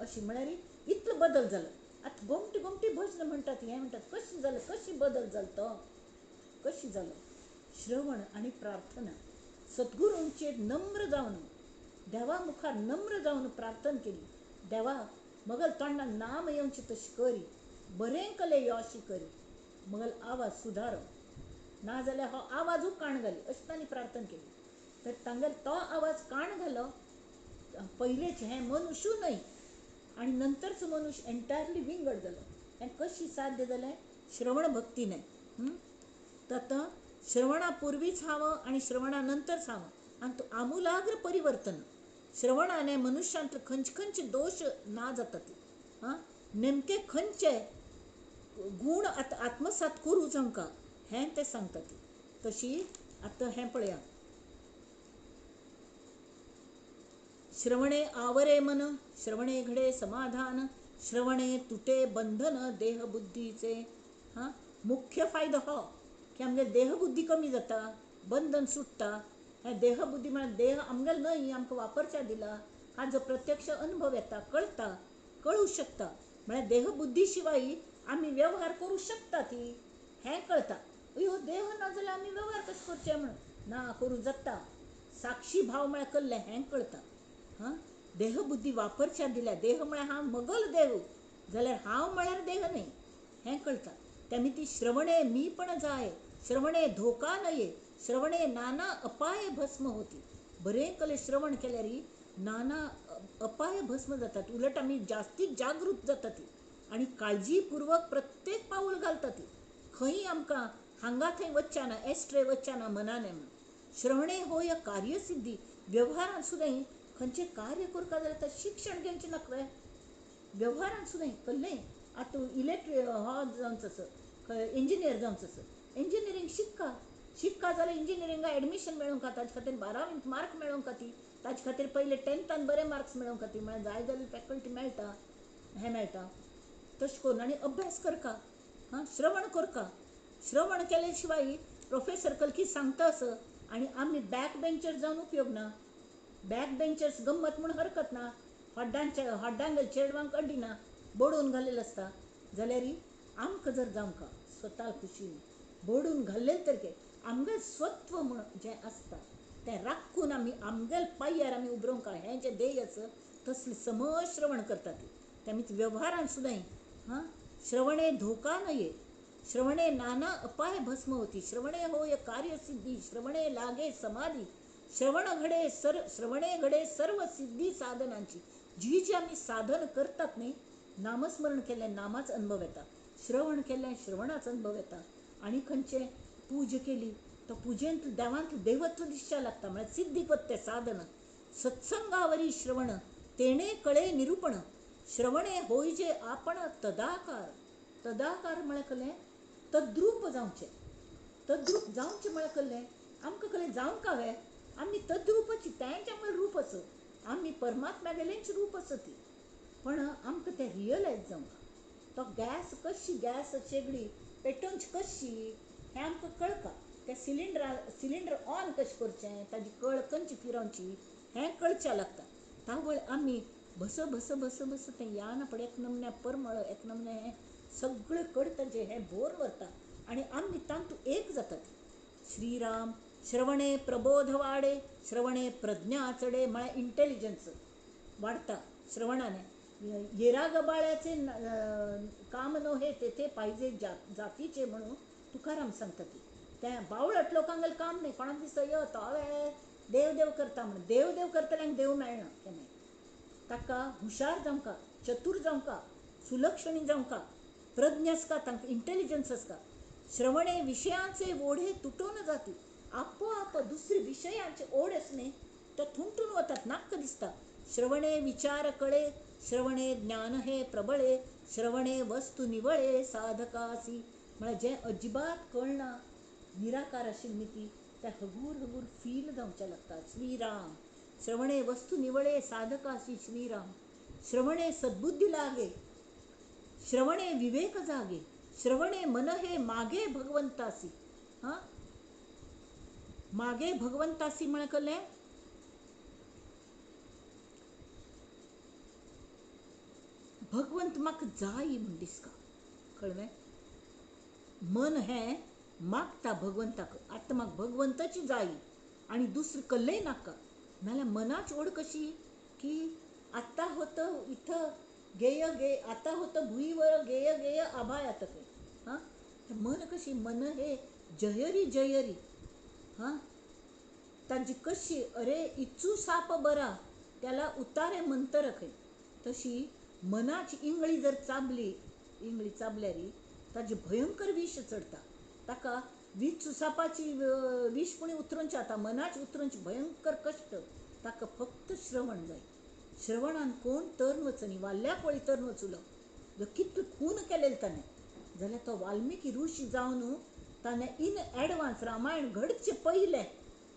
अशी म्हळ्यार इतलो बदल जालो. आतां गोमटी गोमटी भजनां म्हणटात हें म्हणटात कशी जालें कशी बदल जालो तो कशी जालो. श्रवण आनी प्रार्थना सद्गुरूंचेर नम्र जावन देवा मुखार नम्र जावन प्रार्थना केली. देवा मगल तोंडान नाम येवचें तशें करी, बरें कले यो अशी करी, मगल आवाज सुदारो नाजाल्यार हो आवाजूच काण घाली अशी तांणी प्रार्थना केली. तर तांगेलो तो आवाज काण घालो. पयलेच हें मनुश्य न्हय आनी नंतरचो मनुश्य एंटायरली विंगड जालो. हें कशी साध्य जालें? श्रवण भक्तीने. तातूं श्रवणा पुर्वीच हांव आनी श्रवणा नंतरच हांव आनी तो आमुलाग्र परिवर्तन. श्रवणाने मनुष्यांत खंयचे खंयचे दोश ना जातात. नेमके खंयचे गूण आत्मसात करूं जावंका हें ते सांगतात. तशी आतां हें पळया, श्रवणे आवरे मन, श्रवणे घडे समाधान, श्रवणे तुटे बंधन देह बुद्धीचे. मुख्य फायदो हो की आमगे देह बुद्धी कमी जाता, बंधन सुटता. हें देह बुद्धी म्हळ्यार देह आमगेलो न्हय, आमकां वापरच्या दिला. हाजो प्रत्यक्ष अनुभव येता, कळटा, कळूं शकता. म्हळ्यार देह बुद्धी शिवाय आमी वेव्हार करूं शकता ती हें कळटा. अयो देह ना जाल्यार आमी वेव्हार कशें करचे म्हणून ना करूं जाता. साक्षी भाव म्हळ्यार कल्लें हें कळटा. देह बुद्धी वापरच्या दिल्या. देह म्हळ्यार हांव मगल देव जाल्यार हांव म्हळ्यार देह न्हय हें कळटा. तेमी ती श्रवणे मीपण जाय, श्रवणे धोका नये, श्रवणे नाना अपाय भस्म होती. बरें कले श्रवण केल्यार नाना अपाय भस्म जातात. उलट आमी जास्तीत जागृत जातात आनी काळजीपूर्वक प्रत्येक पाऊल घालतात. खंय आमकां हांगा थंय वच्चाना, एस्ट्रे वच्चाना मनाने म्हण. श्रवणे होय कार्यसिद्धी. व्यवहारान सुद्दां खंयचें कार्य करता जाल्यार शिक्षण घेवचें नखवें. व्यवहारान सुद्दां कल्लें आतां इलेक्ट्रिक हो जावंचो आसा, इंजिनियर जावंचो आसा, इंजिनियरींग शिक्का जाल्यार इंजिनियरिंगा एडमिशन मेळोवंक ताजे खातीर 12वींत मार्क मेळोवंक खातीर ताजे खातीर पयले 10थान बरे मार्क्स मेळोवंक खातीर म्हळ्यार जाय जाल्यार फॅकल्टी मेळटा, हें मेळटा. तशें करून आनी अभ्यास करता, श्रवण करता. श्रवण केले शिवाय प्रोफेसर कलकी सांगता असं आनी आमी बॅक बेंचर जावन उपयोग ना. बॅक बेंचर्स गंमत म्हूण हरकत ना. हड्डांगेर चेडवांक अड्डिना, बोडून घालेलें आसता. जाल्यार आमकां जर जावंका स्वता खुशीन बोडून घाल्लें तर आमगे स्वत्व म्हूण जें आसता तें राखून आमी आमगेल पांयार आमी उबरोवंका हें जें ध्येय आसा तसलें समज श्रवण करतात. तेमीच व्यवहारान सुद्दां श्रवणे धोका नये, श्रवणे नाना अपाय भस्म होती, श्रवणे होय कार्यसिद्धी, श्रवणे लागे समाधी, श्रवणे घडे सर्व सिद्धी साधनांची. जी जी आमी साधन करतात न्ही, नामस्मरण केलें नामाच अनुभव येता, श्रवण केलें श्रवणाचो अनुभव येता. आनी खंयचें पूज केली तो पुजेंत देवांत देवत्व दिसच्या लागता. म्हळ्यार सिद्धीक वता तें साधन. सत्संगावरी श्रवण तेणे कळे निरूपण, श्रवणे होय जे आपण तदाकार. तदाकार म्हळ्यार कळ्ळें तद्रूप जावचें. तद्रूप जावचें म्हळ्यार कळ्ळें आमकां कळ्ळें जावंक हांवें आमी तद्रूपाची तेंच आमगेलें रूप आसा. आमी परमात्म्या गेलेंच रूप आसा ती. पण आमकां तें रियलायज जावंक तो गॅस शेगडी पेटोवची कशी हें आमकां कळका. तें सिलिंडर ऑन कशें करचें, ताजी कळ खंयची फिरोवची हें कळचें लागता. तावळ आमी बस तें यान पड एक नमने परमळ एक नमने हें सगळें करता जें हें भोर व्हरता आनी आमी तातूंत एक जातात. श्रीराम श्रवणे प्रबोध वाडे, श्रवणे प्रज्ञा चडे म्हळ्यार इंटेलिजन्स वाढता श्रवणाने. येरा गबाळ्याचे काम नव्हे ते पाहिजे जातीचे म्हणून तुकाराम सांगता. त्या बावळट लोकांगेलें काम नाही. कोणाक दिसता यो तो हांवें देव करता म्हणून. देव करतल्यांक देव मेळना केन्ना. ताका हुशार जावंका चतुर जावं का, सुलक्षणी जावं का, प्रज्ञ आस का, तांकां इंटेलिजन्स आस का, श्रवणे विशयांचे ओढे तुटून जाती. आपोआप दुसरे विषयांचे ओढ असणे तर थुंटून वतात, नाक्क दिसता. श्रवणे विचार कळे, श्रवणे ज्ञान हे प्रबळे, श्रवणे वस्तू निवळे साधकासी. म्हळ्यार जें अजिबात कळना निराकार आशिल्ली न्ही ती, त्या हगूर हगूर फील जावचें लागता. श्रीराम. श्रवणे वस्तू निवळे साधकासी श्रीराम. श्रवणे सद्बुद्धी लागे, श्रवणे विवेक जागे, श्रवणे मन हे मागे भगवंतासी. हां, मागे भगवंतासी म्हळ्यार कळ्ळें? भगवंत म्हाका जाय म्हूण दिसता, कळ्ळें? मन हें मागता भगवंताक, आतां म्हाका भगवंताची जाय आनी दुसरें कसलेंय नाका. नाल्यार मनाची ओढ कशी की आत्ता होतं इथं गेय गे, आता होतं भुईवर गेय गेय आभाळ तक. हां, मन कशी, मन हे जयरी जयरी. हां, तांची कशी, अरे इचू साप बरा त्याला उतारे मंतर खंय. तशी मनाची इंगळी जर चाबली, इंगळी चाबल्यारी ताजी भयंकर विष चढता. ताका वीज सापाची विषपणी उतरूंची आता, मनाची उतरूंची भयंकर कश्ट. ताका फक्त श्रवण जाय. श्रवणान कोण तरण वचनी, वाल्ल्या पळी तरण वचुलो. जर कितले खून केलेले ताणें जाल्यार तो वाल्मिकी ऋषी जावन ताणें इन एडवान्स रामायण घडचे पयले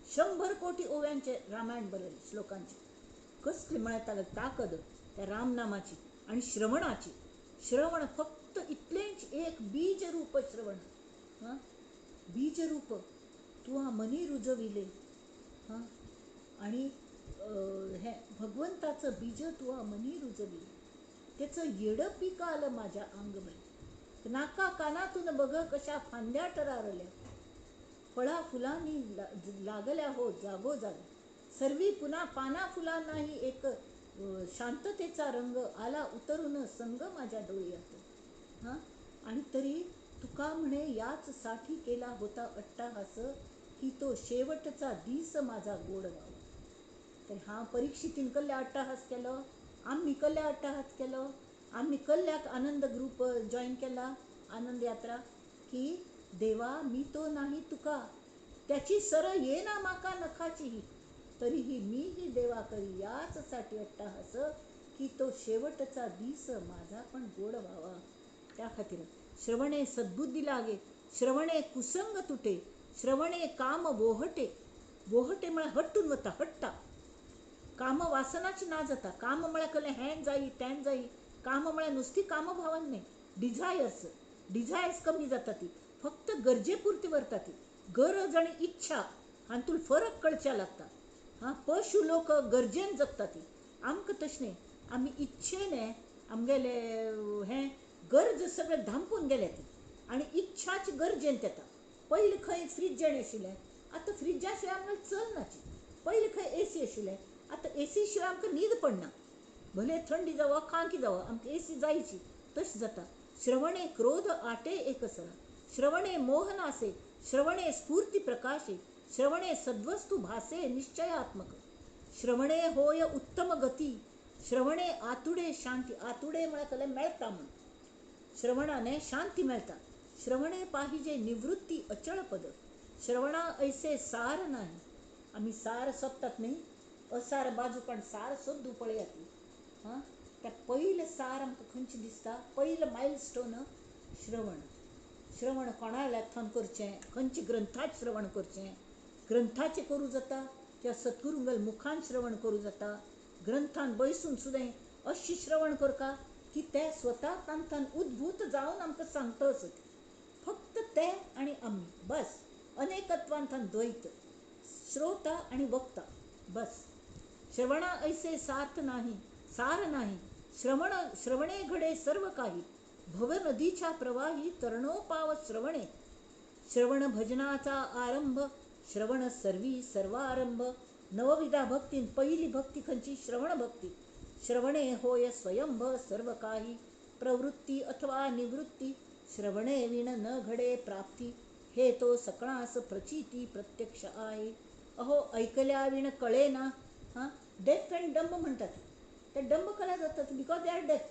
100 कोटी ओव्यांचे रामायण बरयलें, श्लोकांचे. कसली म्हळ्यार ताका ताकद त्या रामनामाची आनी श्रवणाची. श्रवण फक्त इतलेंच एक बीज रूप श्रवण. हां, बीज रूप तुवा मनी रुजविले. हां, आणि हे भगवंताचं बीज तुवा मनी रुजविले, त्याचं येडं पिकालं माझ्या अंगभरी. नाका कानातून बघ कशा फांद्या टरारल्या, फळा फुलांनी लागल्या हो जागोजागी. सर्वी पुन्हा पाना फुलांनाही एक शांततेचा रंग आला उतरून संग माझ्या डोळ्यात. हां, आणि तरी तुका म्हणे याच साठी केला होता अट्टाहास, की तो शेवटचा दिस माझा गोड व्हावा. तर हा परीक्षितीन कसल्या अट्टाहास केलो, आम्ही कसल्या अट्टाहास केलो. आम्ही कल्ल्याक आनंद ग्रुप जॉईन केला, आनंद यात्रा, की देवा मी तो नाही तुका, त्याची सर येना माका नखाचीही, तरीही मीही देवा करी याच साठी अट्टाहास, की तो शेवटचा दिस माझा पण गोड व्हावा. त्या खातीर श्रवणे सद्बुद्धी लागे, श्रवणे कुसंग तुटे, श्रवणे काम वोहटे. वोहटे म्हळ्यार हट्टून वता, हट्टा. काम वासनाची ना जाता. काम म्हळ्यार कळ्ळें, हें जायी तें जायी. काम म्हळ्यार नुसती कामभावन न्ही, डिझायर्स कमी जाता. ती फक्त गरजेपुरती व्हरता. ती गरज आणि इच्छा हातूंत फरक कळच्या लागता. हां, पशु लोक गरजेन जगता. ती आमकां तशें न्ही, आमी इच्छेने आमगेले हें गरज सगळे धांपून गेले ती, आनी इच्छाच गरजेन येता. पयलीं खंय फ्रिजान आशिल्लें, आतां फ्रिजा शिवाय आमकां चलनाची. पयलीं खंय एसी आशिल्लें, आतां एसी शिवाय आमकां न्हीद पडना. भले थंडी जावं खांकी जावं, आमकां एसी जायची. तशें जाता. श्रवणे क्रोध आटे एकसरा, श्रवणे मोहनासे, श्रवणे स्फूर्ती प्रकाशे, श्रवणे सद्वस्तु भासे निश्चयात्मक, श्रवणे होय उत्तम गती, श्रवणे आतुडे शांती. आतुडे म्हळ्यार कळ्ळें, मेळटा म्हण. श्रवणाने शांती मेळटा. श्रवणे पाहिजे निवृत्ती अचळ पद, श्रवणा ऐसे सार नाही. आम्ही सार सोदतात न्ही, असार बाजू पण सार सोदू पळयात. हां, त्या पयलें सार आमकां खंयचें दिसता, पयलें मायलस्टोन श्रवण. श्रवण कोणा लेखन करचें, खंयचे ग्रंथाचें श्रवण करचें, ग्रंथाचें करूं जाता किंवा सद्गुरूंगेल मुखान श्रवण करूं जाता. ग्रंथान बैसून सुद्दां अशी श्रवण करता की ते स्वता तांतान उद्भूत जावन आमकां सांगता असत. फक्त ते आनी आमी बस. अनेकत्वांतान द्वैत, श्रोता आणि वक्ता बस. श्रवणा ऐसे सार्थ नाही, सार नाही. श्रवणे घडे सर्व काही, भव नदीच्या प्रवाही तरणोपाव श्रवणे. श्रवण भजनाचा आरंभ, श्रवण सर्वी सर्वारंभ. नवविधा भक्तीन पहिली भक्ती खंयची, श्रवण भक्ती. श्रवणे होय स्वयंभ सर्व काही, प्रवृत्ती अथवा निवृत्ती. श्रवणे विण न घडे प्राप्ती, हे तो सकळास प्रचिती प्रत्यक्ष आहे. अहो ऐकल्या विण कळे ना. हां, डेफ अँड डंब म्हणतात. ते डंब केल्या जातात बिकॉज दे आर डेफ.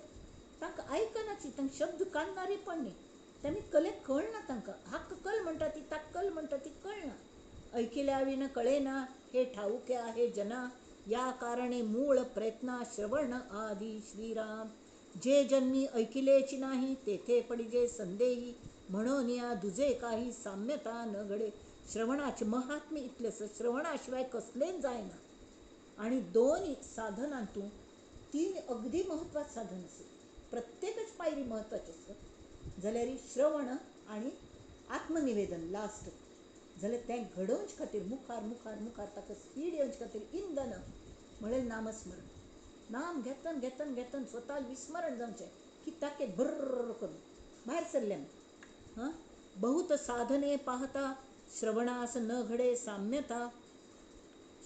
तांकां आयकनाची, तांकां शब्द कानणारी पण न्ही. तेमी कलेक कळना तांकां. हाक कल म्हणटा ती, ताक कल म्हणटा ती कळना. ऐकिल्या विण कळेना हे ठाऊके आहे जना, या कारणे मूळ प्रयत्ना श्रवण आधी श्रीराम. जे जन्मी ऐकिलेची नाही तेथे पडिजे संदेही, म्हणून या दुजे काही साम्यता न घडे. श्रवणाचे महात्म्य इतलेच, श्रवणाशिवाय कसलेच जायना. आणि दोन साधनांतून तीन अगदी महत्वाचं साधन असेल. प्रत्येकच पायरी महत्वाची असत जाल्यार श्रवण आणि आत्मनिवेदन लास्ट. जाल्यार तें घडोवचे खातीर मुखार मुखार मुखार ताका स्पीड येवचे खातीर इंधन म्हळ्यार नामस्मरण. नाम घेतन घेतन घेतन स्वता विस्मरण जावचें की ताके भर्र करून भायर सरले. बहुत साधने पाहता श्रवणास न घडे साम्यता,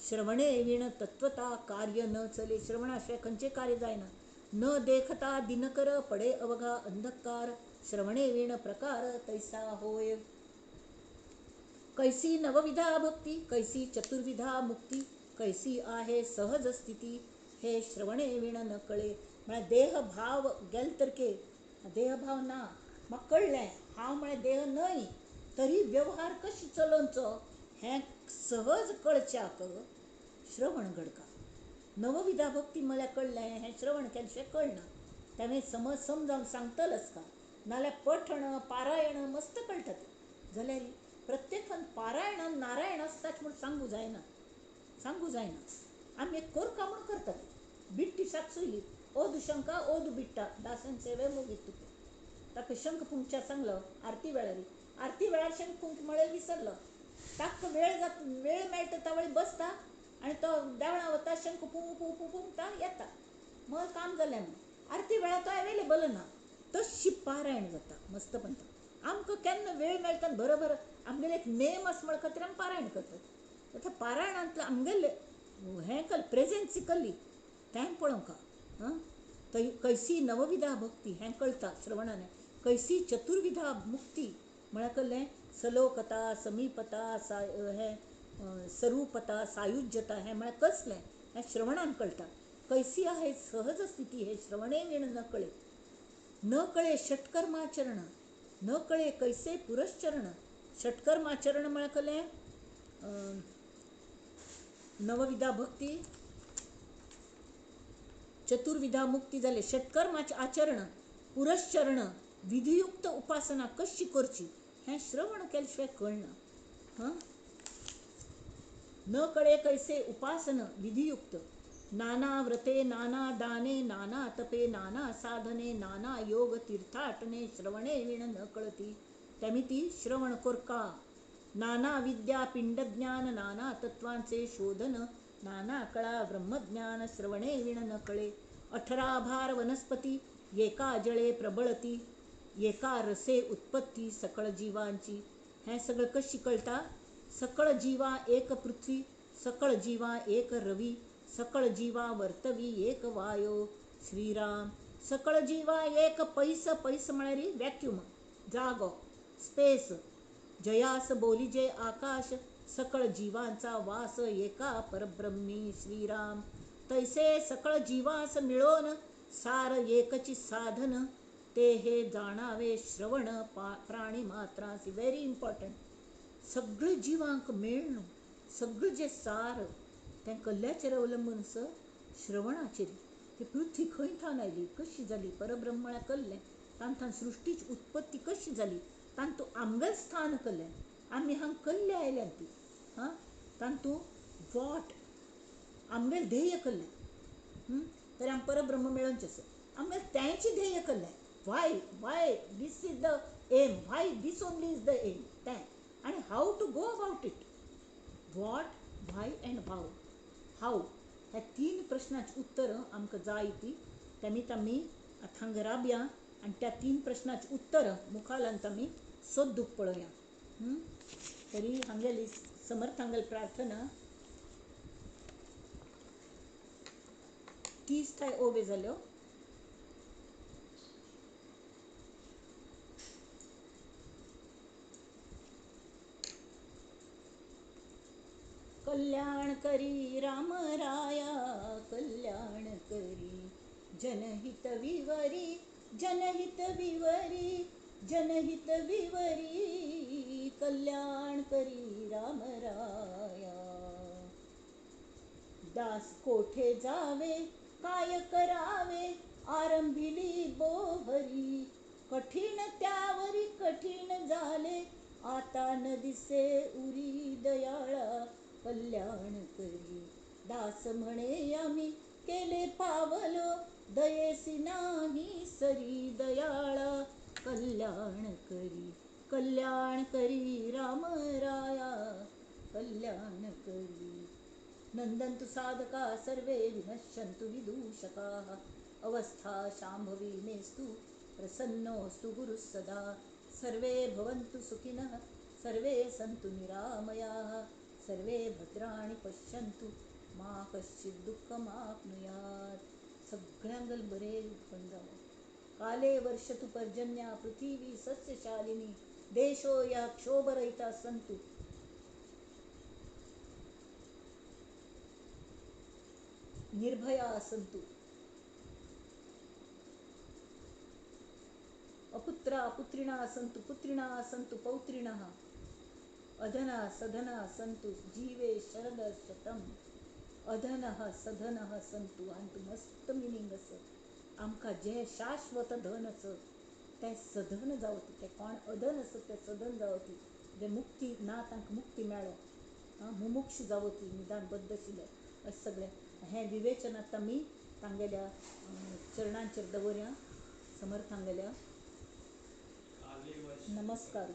श्रवणे विण तत्वता कार्य न चले. श्रवणाशिवाय खंयचे कार्य जायना. न देखता दिनकर पडे अवघा अंधकार, श्रवणे विण प्रकार तैसा होय. कैसी नवविधा भक्ती कैसी चतुर्विधा मुक्ती, कैसी आहे सहज स्थिती हे श्रवणे विण न कळे. म्हळ्यार देह भाव गेल तरके, देह भाव ना म्हाका कळलें हांव म्हळ्यार देह न्हय, तरी व्यवहार कशी चलोवचो हें सहज कळच्याक श्रवण घडका. नवविधा भक्ती म्हळ्यार कळलें हें श्रवण केल्या शिवाय कळना. त्यामुळे समज समजावन सांगतलच का, नाल्यार पठण पारायण मस्त कळटा तें. जाल्यार प्रत्येकान पारायणान नारायण आसताच म्हूण सांगू जायना. आमी एक कोरका म्हूण करतात. बिट्टी साक्षुली ओदू शंका ओदू बिट्टा दासन सेवे मुगीत तुके. ताका शंख फुंकच्या सांगलो आरती वेळारी, आरती वेळार शंख फुंक म्हळ्यार विसरलो. ताका वेळ मेळटा त्या वेळी बसता आनी तो देवळां वता शंख फुंकता येता. मग काम जालें. आरती वेळार तो अवेलेबल ना. तशी पारायण जाता मस्त म्हणटा. आमकां केन्ना वेळ मेळटा बरोबर आमगेले एक नेम आसा म्हण खातीर आमी पारायण करतात. त्या पारायणांतले आमगेले हें कल प्रेझेन्सी कल्ली तें पळोवंका. कैसी नवविधा भक्ती हें कळटा श्रवणान. कैसी चतुर्विधा मुक्ती म्हळ्यार कळ्ळें सलोकता समीपता हें स्वरूपता सायुज्यता हें म्हळ्यार कसलें हें श्रवणान कळटा. कैसी आहे सहज स्थिती हे श्रवणे विण न कळे. न कळे षटकर्माचरण न कळे कैसे पुरश्चरण. षटकर्माचरण म्हळ्यार कळ्ळें नवविधा भक्ती चतुर्विधा मुक्ती जाले. षटकर्माचे आचरण पुरश्चरण विधियुक्त उपासना कशी करची हें श्रवण केल्या शिवाय कळना. न कळे कैसे उपासन विधियुक्त, नाना व्रते नाना दाने नाना तपे नाना साधने नाना योग तीर्थाटने श्रवणे विण न कळती. त्यामिती श्रवण कोरका. नाना विद्या पिंडज्ञान नाना तत्वांचे शोधन, नाना कळा ब्रह्मज्ञान श्रवणे विण न कळे. 18 भार वनस्पती एका जळे प्रबळती, एका रसे उत्पत्ती सकळ जीवांची. हें सगळं कशी कळटा. सकळ जीवा एक पृथ्वी, सकळ जीवा एक रवी, सकळ जीवा वर्तवी एक वायो श्रीराम. सकळ जीवा एक पैस, पैस म्हळ्यार वॅक्यूम जागो स्पेस, जयास बोलिजे आकाश, सकळ जीवांचा वास एका परब्रह्मी श्रीराम. तैसे सकळ जीवास मिळोन सार एकची साधन, ते हे जाणावे श्रवण प्राणी मात्रासी. Very important. सगळे जीवांक मेळणं सगळं जे सार तें कल्ल्याचेर अवलंबून आसा श्रवणाचेर. ही पृथ्वी खंय थावन आयली कशी जाली परब्रह्म म्हळ्यार कल्लें. तांतून सृश्टीची उत्पत्ती कशी जाली तांतूं आमगेलें स्थान कल्लें. आमी हांगा कल्ले आयल्यात ती तांतूं वॉट आमगेलें ध्येय कल्लें. तर आमी परब्रह्म मेळोवचें आसा. आमगेलें तेंचें ध्येय कल्लें. Why this is the aim, why this only is the aim तें. आनी how to go about it. What why and how ह्या 3 प्रश्नांची उत्तरां आमकां जाय ती. तेमीत आमी आतां हांगा राबया आनी त्या 3 प्रश्नांची उत्तरां मुखालंत आमी सोदूंक पळोवया. तरी हांगेली समर्थांगेली प्रार्थना 30 थाय ओबे जाल्यो. कल्याण करी राम राया कल्याण करी, जनहित विवरी जनहित विवरी जनहित विवरी कल्याण करी राम राया. दास कोठे जावे काय करावे आरंभिली बोहरी. कठीण त्यावरी कठीण झाले आता न दिसे उरी दयाळा कल्याण करी. दास म्हणे आम्ही केले पावलो दयेसी नाही सरी दयाळा कल्याण करी. कल्याण करी राम राया कल्याण करी. नंदन्तु साधका सर्वे विनश्यन्तु विदूषकाः. अवस्था शाम्भवी मेस्तु प्रसन्नोऽस्तु गुरुः सदा. सर्वे भवन्तु सुखिनः सर्वे सन्तु निरामयाः. सर्वे भद्राणि पश्यन्तु मा कश्चित् दुःखमाप्नुयात्. सगळ्यांगल बरे पण जावं. काले वर्षतु पर्जन्या पृथिवी सस्यशालिनी. देशो या क्षोभरहिता सन्तु. निर्भया सन्तु. अपुत्रा पुत्रिणा सन्तु पुत्रिणा सन्तु पौत्रिणः. अधना सधना सन्तु जीवे शरद शतम. अधनः सधनः सन्तु. आणि मस्त मिनिंग असं आमका जे शाश्वत धन असं ते सधन जावती. ते कोण अधन असत ते सधन जावती. जे मुक्ती ना तांकां मुक्ती मेळो मुमुक्ष जावती निदान बद्दशिले अशें सगळें हें विवेचन आतां मी तांगेल्या चरणांचेर दवरया समर्थांगेल्या. नमस्कार.